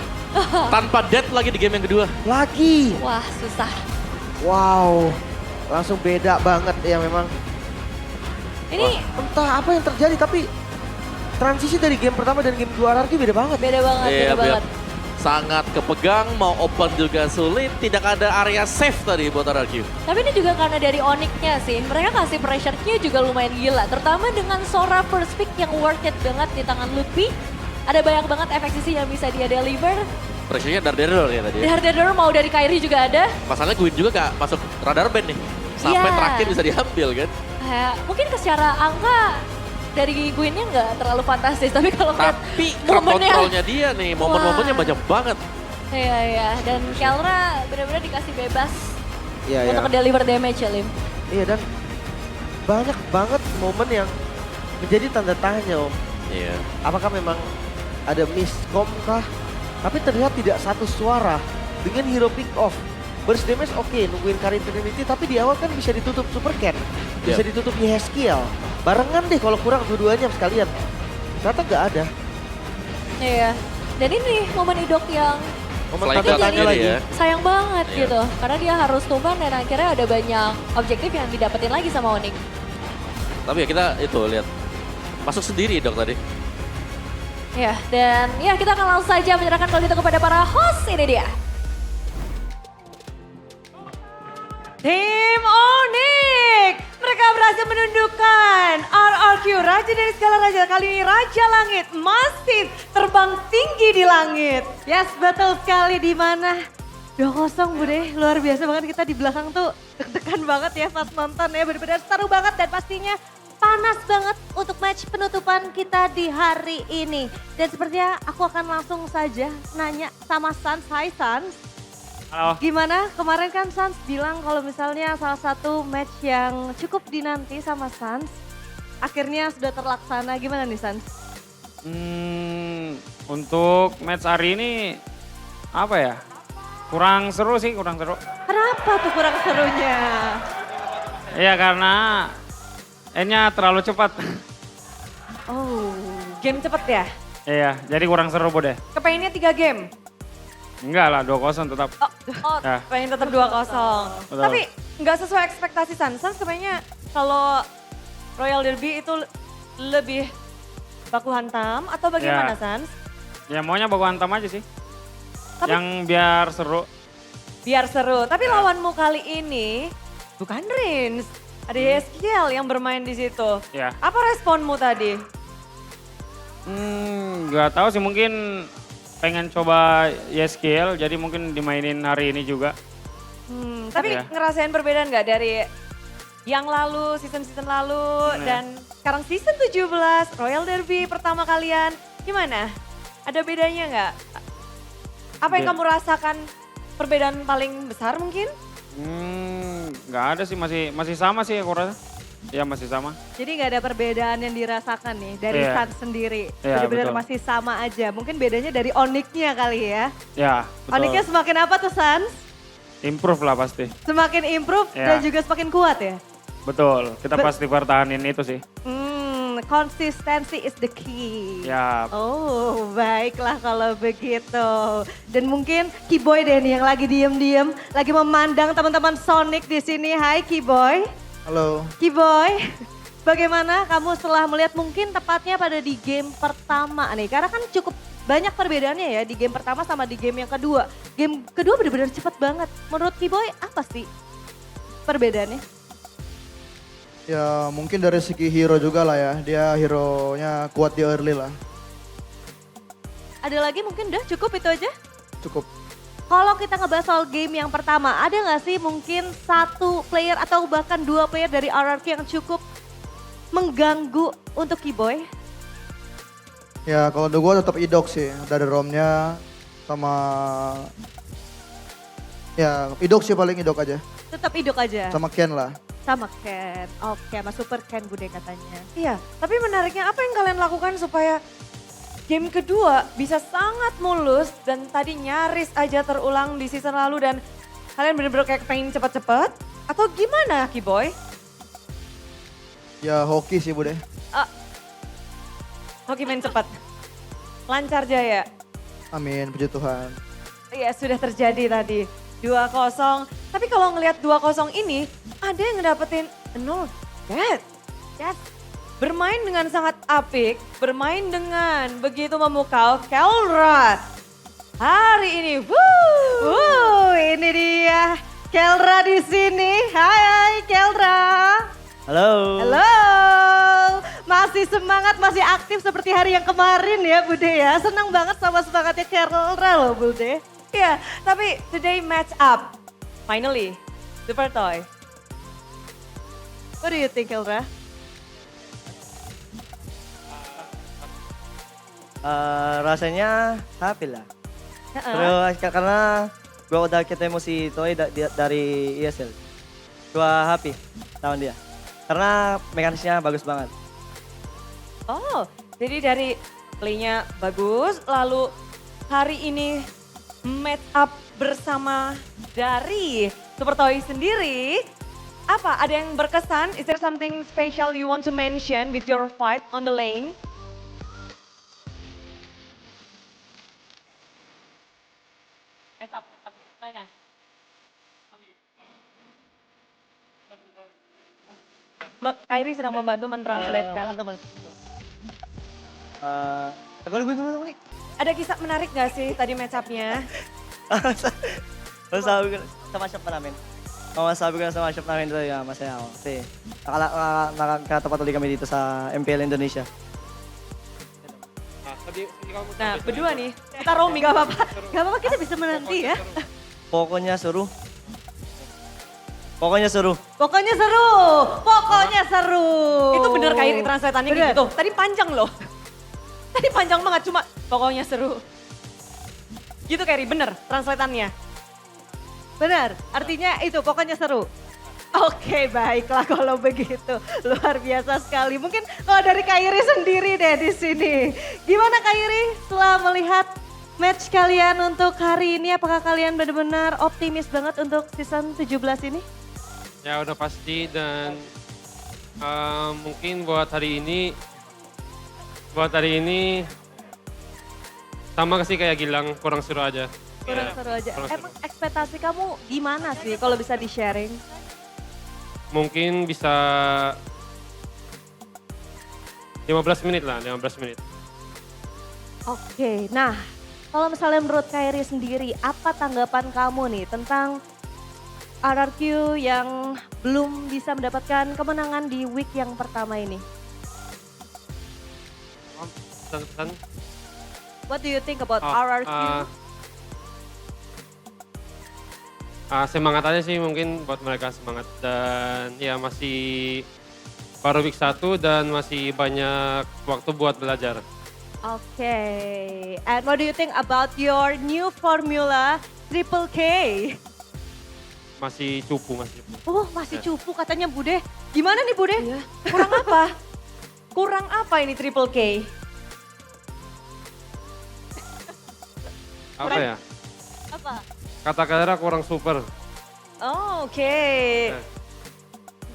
Tanpa dead lagi di game yang kedua. Lagi. Wah, susah. Wow. Langsung beda banget ya memang. Ini Entah apa yang terjadi tapi transisi dari game pertama dan game kedua RRQ beda banget. beda banget, Iya, beda banget. Sangat kepegang, mau open juga sulit. Tidak ada area safe tadi buat RRQ. Tapi ini juga karena dari Onyx-nya sih. Mereka kasih pressure-nya juga lumayan gila. Terutama dengan Sora first pick yang worth it banget di tangan Lupi. Ada banyak banget efek sisi yang bisa dia deliver. Pressure-nya dar-dar ya tadi. Dari Darder mau dari Kyrie juga ada. Masalahnya Gwyn juga gak masuk radar band nih. Sampai Iya. terakhir bisa diambil kan. Kayak, mungkin secara angka dari Gwyn-nya nggak terlalu fantastis. Tapi kalau ngeliat Tapi crowd controlnya dia nih, momen-momennya Wah. banyak banget. Iya, iya. Dan Keldra benar-benar dikasih bebas Iya, untuk deliver damage ya, Lim. Iya dan banyak banget momen yang menjadi tanda tanya Om. Iya. Apakah memang ada miscom kah? Tapi terlihat tidak satu suara dengan hero pick off. Burst damage oke, nungguin Karin Trinity tapi di awal kan bisa ditutup Super Cat. Bisa Yep. ditutup Yeskiel. Barengan deh kalau kurang dua-duanya sekalian. Ternyata nggak ada. Iya. Dan ini momen idok yang Momen Flying tanda Guard tanya sendiri lagi. ya. sayang banget Iya. gitu. Karena dia harus tumbang dan akhirnya ada banyak objektif yang didapetin lagi sama Onyx. Tapi ya kita itu lihat. Masuk sendiri dok tadi. Ya, dan ya kita akan langsung saja menyerahkan kalau gitu kepada para host. Ini dia. Tim Onyx, mereka berhasil menundukkan RRQ, Raja dari segala raja. Kali ini Raja Langit masih terbang tinggi di langit. Yes, betul sekali. Di mana 2-0 Bude, luar biasa banget. Kita di belakang tuh deg-degan banget ya pas nonton ya. Benar-benar seru banget dan pastinya panas banget untuk match penutupan kita di hari ini. Dan sepertinya aku akan langsung saja nanya sama Sans. Hai Sans. Halo. Gimana? Kemarin kan Sans bilang kalau misalnya salah satu match yang cukup dinanti sama Sans, akhirnya sudah terlaksana. Gimana nih Sans? Untuk match hari ini apa ya? Kurang seru sih, kurang seru. Kenapa tuh kurang serunya? Iya karena endnya terlalu cepat. Oh, game cepet ya? Iya, jadi kurang seru Bude. Kepengennya 3 game? Enggak lah, 2-0 tetap. Oh, Ya. pengen tetap 2-0. Betul. Tapi nggak sesuai ekspektasi Sans. Sans kepengennya kalau Royal Derby itu lebih baku hantam atau bagaimana Ya. Sans? Ya maunya baku hantam aja sih. Tapi- Yang biar seru. Biar seru. Tapi lawanmu kali ini bukan Rins. Ada Yeskiel yang bermain di situ. Ya. Apa responmu tadi? Nggak tahu sih, mungkin pengen coba Yeskiel, jadi mungkin dimainin hari ini juga. Tapi Ya. ngerasain perbedaan nggak dari yang lalu, season-season lalu, dan sekarang season 17, Royal Derby pertama kalian. Gimana? Ada bedanya nggak? Apa yang Be- kamu rasakan perbedaan paling besar mungkin? Nggak ada sih, masih sama sih aku rasa. Ya masih sama. Jadi nggak ada perbedaan yang dirasakan nih dari Iya. Sans sendiri. Iya, Benar-benar betul. masih sama aja. Mungkin bedanya dari Onyx-nya kali ya. Ya, betul. Onyx-nya semakin apa tuh Sans? Improve lah pasti. Semakin improve Iya. dan juga semakin kuat ya? Betul, kita pasti pertahanin itu sih. Konsistensi is the key. Ya, Oh, baiklah kalau begitu. Dan mungkin Keyboy deh nih yang lagi diem-diem, lagi memandang teman-teman Sonic di sini. Hai Keyboy. Halo. Keyboy, bagaimana kamu setelah melihat mungkin tepatnya pada di game pertama nih? Karena kan cukup banyak perbedaannya ya di game pertama sama di game yang kedua. Game kedua benar-benar cepat banget. Menurut Keyboy apa sih perbedaannya? Ya mungkin dari segi hero juga lah ya. Dia hero-nya kuat di early lah. Ada lagi mungkin udah cukup itu aja? Cukup. Kalau kita ngebahas soal game yang pertama, ada nggak sih mungkin satu player atau bahkan dua player dari RRQ yang cukup mengganggu untuk Keyboy? Ya kalau untuk gue tetap Idok sih. Dari romnya sama... Ya Idok sih paling Idok aja. Tetap Idok aja? Sama Ken lah. Sama Ken, oke sama Super Ken Bude katanya. Iya, tapi menariknya apa yang kalian lakukan supaya game kedua bisa sangat mulus dan tadi nyaris aja terulang di season lalu dan kalian bener-bener kayak pengen cepet-cepet? Atau gimana Keyboy? Ya hoki sih Bude. Hoki main cepat. Lancar jaya. Amin, puji Tuhan. Iya sudah terjadi tadi. 2-0. Tapi kalau ngelihat 2-0 ini ada yang ngedapetin 0 bad. Yes. Bermain dengan sangat apik, bermain dengan begitu memukau Kelra. Hari ini, Ini dia Kelra di sini. Hai Kelra. Halo. Halo. Masih semangat, masih aktif seperti hari yang kemarin ya Bude ya. Senang banget sama semangatnya Kelra loh Bude. iya, tapi today match up. Finally, Super Toy. What do you think Kelra? Rasanya happy lah. Heeh. Terus karena gua udah ketemu si Toy dari ESL. Gua happy tahun dia. Karena mekanisnya bagus banget. Oh, jadi dari playnya bagus, lalu hari ini match up bersama dari Super Toy sendiri. Apa, ada yang berkesan? Is there something special you want to mention with your fight on the lane? Mbak Kairi sedang membantu mentranslatekan. Ada kisah menarik gak sih tadi match up-nya? Masabi ko sama shop namin. Masabi ko sa shop namin dito, masaya ako. Kasi nakakatapat ulit kami dito sa MPL Indonesia. Nah, berdua nih, kita roaming. Gak apa-apa, gak apa-apa kita bisa menanti ya. Pokoknya seru. Pokoknya seru. Pokoknya seru, pokoknya seru. Itu bener Kairi translatannya Bener. gitu. Tadi panjang loh. Tadi panjang banget, cuma pokoknya seru. Gitu Kairi, bener translatannya. Benar, artinya itu pokoknya seru. Oke baiklah kalau begitu, luar biasa sekali. Mungkin kalau dari Kairi sendiri deh di sini. Gimana Kairi setelah melihat match kalian untuk hari ini, apakah kalian benar-benar optimis banget untuk season 17 ini? Ya udah pasti dan mungkin buat hari ini sama sih kayak Gilang, kurang seru aja. Kurang Ya, seru aja. kurang seru. Emang ekspektasi kamu gimana sih kalau bisa di-sharing? Mungkin bisa 15 menit lah, 15 menit. Oke, nah kalau misalnya menurut Kairi sendiri, apa tanggapan kamu nih tentang RRQ yang belum bisa mendapatkan kemenangan di week yang pertama ini? Pesan-pesan. What do you think about Oh, RRQ? Semangat aja sih mungkin buat mereka semangat dan ya masih baru week 1 dan masih banyak waktu buat belajar. Oke, and what do you think about your new formula Triple K? Masih cupu. Oh masih cupu katanya Bude. Gimana nih Bude? Kurang apa? Kurang apa ini Triple K? Apa ya? Apa? Kata-kata kurang super. Oh, oke.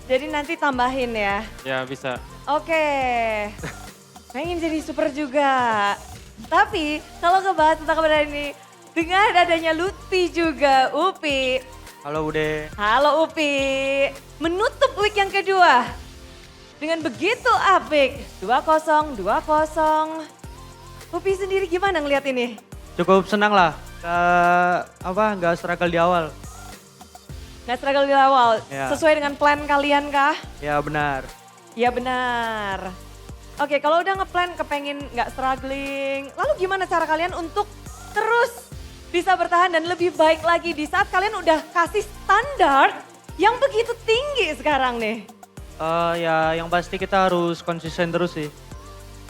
Jadi nanti tambahin ya. Ya bisa. Oke. Pengen jadi super juga. Tapi kalau ngebahas tentang kebenaran ini, dengan adanya Lutfi juga, Upi. Halo Bude. Halo Upi. Menutup week yang kedua. Dengan begitu apik. 2-0, 2-0. Upi sendiri gimana ngeliat ini? Cukup senang lah. Nggak struggle di awal. Nggak struggle di awal. Ya. Sesuai dengan plan kalian kah? Ya benar. Iya benar. Oke, kalau udah ngeplan kepengen nggak struggling, lalu gimana cara kalian untuk terus bisa bertahan dan lebih baik lagi di saat kalian udah kasih standar yang begitu tinggi sekarang nih? Ya yang pasti kita harus konsisten terus sih.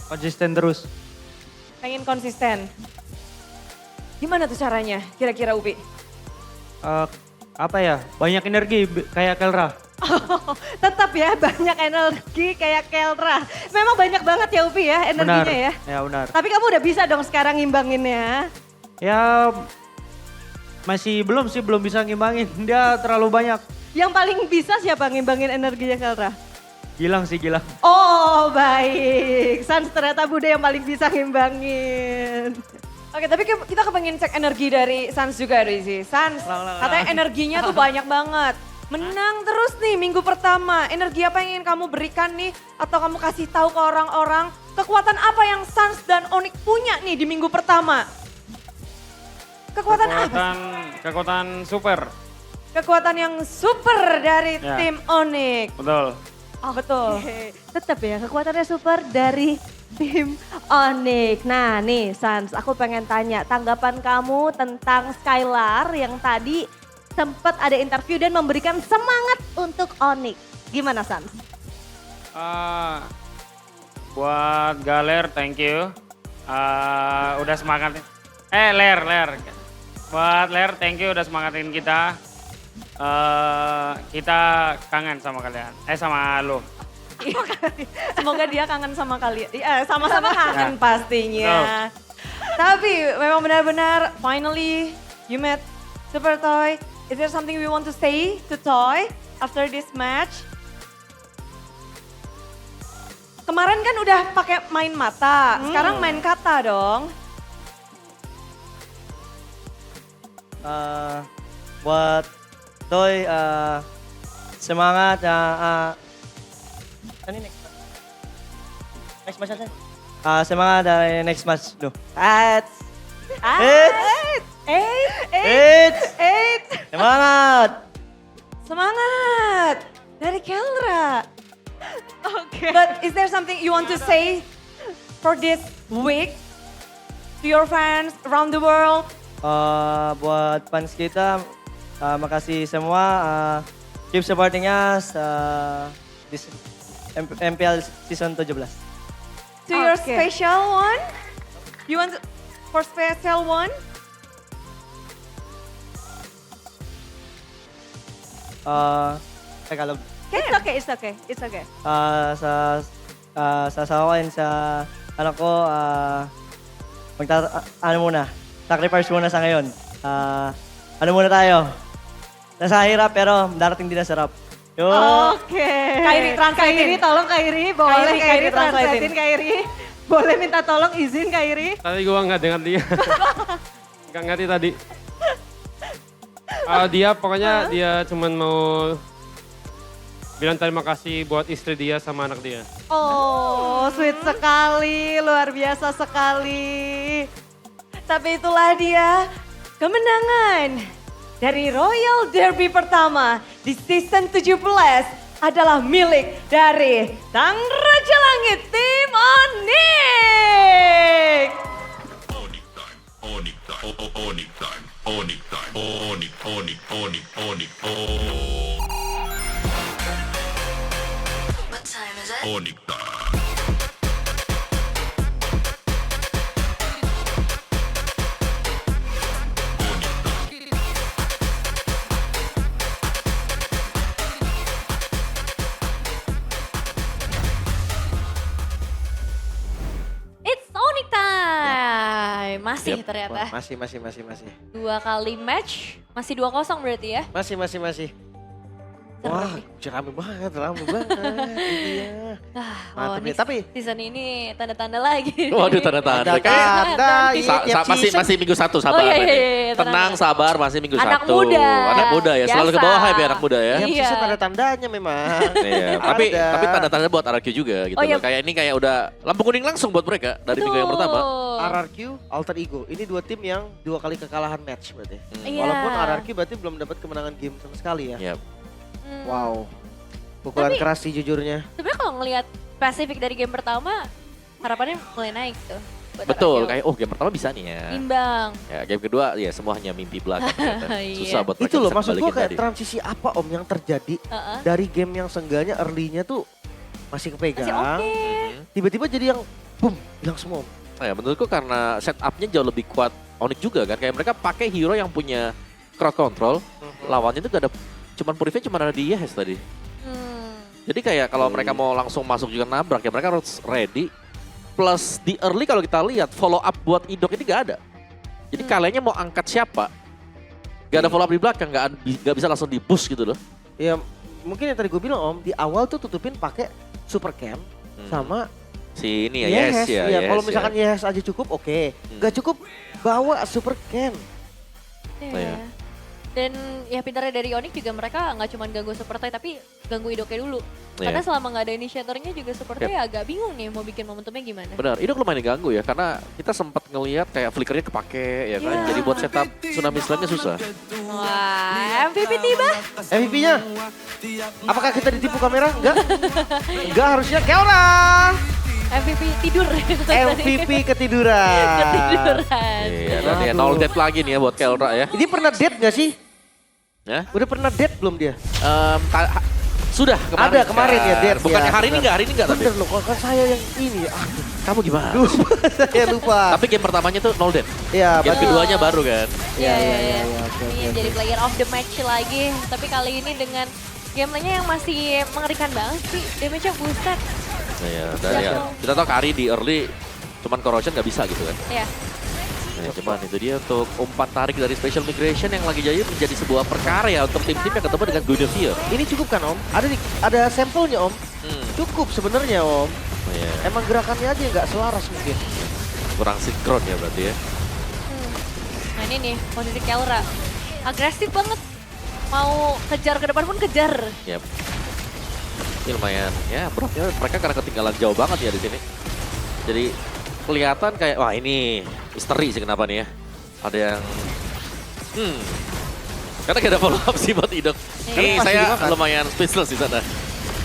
Konsisten terus. Pengen konsisten. Gimana tuh caranya kira-kira Upi? Apa ya, banyak energi kayak Kelra. Tetap ya banyak energi kayak Kelra. Memang banyak banget ya Upi ya energinya Benar. ya. Ya benar. Tapi kamu udah bisa dong sekarang ngimbanginnya. Ya masih belum sih, belum bisa ngimbangin. Dia terlalu banyak. Yang paling bisa siapa ngimbangin energinya Kelra? Gilang sih, Gilang. Oh baik, Sans ternyata Bude yang paling bisa ngimbangin. Oke tapi kita kepengen cek energi dari Sans juga Rizzy. Sans katanya energinya tuh banyak banget. Menang terus nih minggu pertama. Energi apa yang ingin kamu berikan nih? Atau kamu kasih tahu ke orang-orang kekuatan apa yang Sans dan Onyx punya nih di minggu pertama? Kekuatan apa? Kekuatan super. Kekuatan yang super dari Ya. tim Onyx. Betul. Oh betul. Tetap ya kekuatannya super dari tim Onyx. Nah nih Sans, aku pengen tanya tanggapan kamu tentang Skylar yang tadi sempat ada interview dan memberikan semangat untuk Onyx. Gimana Sans? Buat Galer, thank you. Udah semangatin. Ler. Buat Ler, thank you udah semangatin kita. Kita kangen sama kalian. Sama lo. Semoga dia kangen sama kalian. Sama-sama kangen pastinya. Tapi memang benar-benar finally you met Super Toy. Is there something we want to say to Toy after this match? Kemarin kan udah pakai main mata, sekarang main kata dong. Buat Toy, semangat. Ini next match. Next match aja. Semangat dari next match. Duh. Semangat. Semangat dari Kelra. Okay. But is there something you want to say for this week to your fans around the world? Buat fans kita, makasih semua. Keep supporting us this MPL season 17. To your special one? You want for special one? Tagalog. It's okay. Sa asawa and sa anak ko, sacrifice muna sa ngayon. Ano muna tayo? Nasa hirap pero darating din na sarap. Yun. Okay. Kairi, tolong Kairi. Boleh Kairi translatein Kairi. Boleh minta tolong izin Kairi. Tadi gua nggak dengar dia. Nggak ngerti tadi. Dia pokoknya dia cuman mau bilang terima kasih buat istri dia sama anak dia. Oh, sweet sekali, luar biasa sekali. Tapi itulah dia kemenangan dari Royal Derby pertama di season 17 adalah milik dari Sang Raja Langit Tim Onyx. It's Onyx time. Masih Yep. ternyata. Wah, masih. 2 kali match, masih 2-0 berarti ya. Masih. Wah, rame banget, rame banget. Iya. Mantep nih, Onyx tapi season ini tanda-tanda lagi. Waduh tanda-tanda. Kayak tanda masih minggu 1 sabar. Oh, iya, iya, Rene. iya, Tenang, sabar, masih minggu 1. Anak muda. Anak muda ya, selalu ke Biasa. bawah hype ya anak muda ya. tiap Iya. season ada tandanya memang. Iya, tapi Ada. tanda-tanda buat RRQ juga gitu Oh, iya. loh. Kayak ini kayak udah lampu kuning langsung buat mereka dari minggu yang pertama. RRQ, Alter Ego. Ini dua tim yang 2 kali kekalahan match berarti. Iya. Walaupun RRQ berarti belum dapat kemenangan game sama sekali ya. Iya. Hmm. Wow. Pukulan Tapi- keras sih jujurnya. Sebenarnya kalau ngelihat Pacific dari game pertama, harapannya mulai naik tuh. buat Betul, RRQ. kayak game pertama bisa nih ya. Imbang. Ya, game kedua ya semua hanya mimpi belaka. ternyata. Iya. Susah buat mereka Itu loh bisa maksud gua balikin kayak tadi. transisi apa Om yang terjadi Heeh. dari game yang seenggaknya early-nya tuh masih kepegang. Masih oke. Tiba-tiba jadi yang boom, hilang semua Om. Nah, ya, menurutku karena setupnya jauh lebih kuat Onyx juga kan. Kayak mereka pakai hero yang punya crowd control. Lawannya itu gak ada, cuman Purify cuma ada di Yes tadi. Hmm. Jadi kayak kalau mereka mau langsung masuk juga nabrak ya mereka harus ready. Plus di early kalau kita lihat follow up buat Idok ini gak ada. Jadi kaliannya mau angkat siapa? Gak ada follow up di belakang, gak bisa langsung di push gitu loh. Ya mungkin yang tadi gue bilang Om, di awal tuh tutupin pakai super cam sama Si ini ya, Yes, Yes ya. iya. Yes, Kalau ya. misalkan Yes aja cukup, oke. Gak cukup, bawa super cam. Iya. Oh, iya. Dan ya pintarnya dari Onyx juga mereka nggak cuma ganggu Super Toy tapi ganggu Idoknya dulu. Iya. Karena selama nggak ada initiatornya juga Super Toy ya agak bingung nih mau bikin momentumnya gimana. Benar, Idok lumayan diganggu ya karena kita sempat ngelihat kayak flickernya kepake ya kan. Iya. Jadi buat setup Tsunami Slam-nya susah. Wah, MVP tiba. MVP-nya, apakah kita ditipu kamera? Enggak. Enggak, harusnya Keora. MVP tidur. MVP ketiduran. Ketiduran. Iya, dan ya Aduh. 0 death lagi nih ya buat Kelra ya. Ini pernah date gak sih? Ya. Udah pernah date belum dia? Sudah kemarin. Ada kemarin ya, Dad, Bukannya ya, hari ini benar. enggak, hari ini enggak tapi. Bener loh, kalau kan saya yang ini. Aduh, Kamu gimana? saya lupa. Tapi game pertamanya tuh 0 death. Ya, Game berarti keduanya baru kan. Iya, iya, iya, iya. iya, oke, Ini oke, jadi player of the match lagi. Tapi kali ini dengan gameplaynya yang masih mengerikan banget sih. Damage-nya buset. Nah, ya, dan ya, Jatuh. kita tahu Kari di early cuman corrosion nggak bisa gitu kan. Ya. Nah, cuman itu dia untuk umpan tarik dari Special Migration yang lagi jadi menjadi sebuah perkara ya untuk tim-tim yang ketemu dengan Guinevere. ini cukup kan Om? Ada sampelnya Om. Cukup sebenarnya Om. Oh, iya. Emang gerakannya aja nggak selaras mungkin. Kurang sinkron ya berarti ya. Nah ini nih posisi Kelra. Agresif banget. Mau kejar ke depan pun kejar. Yap. Ini lumayan ya bro, ya, mereka karena ketinggalan jauh banget ya di sini. Jadi kelihatan kayak wah ini misteri sih kenapa nih ya. Ada yang karena gak ada follow up sih buat Idok. Iya. Ini Pasti saya dimakan. lumayan speechless di sana.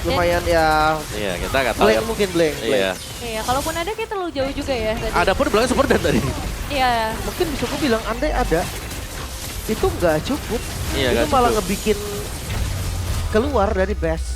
Lumayan ya, Iya, kita nggak tahu ya. blank mungkin blank. Iya. Iya, kalaupun ada kita terlalu jauh juga ya tadi. Ada pun bilangnya super dan tadi. Iya. Mungkin bisa gue bilang andai ada, itu nggak cukup. Iya, itu nggak malah cukup. ngebikin keluar dari best.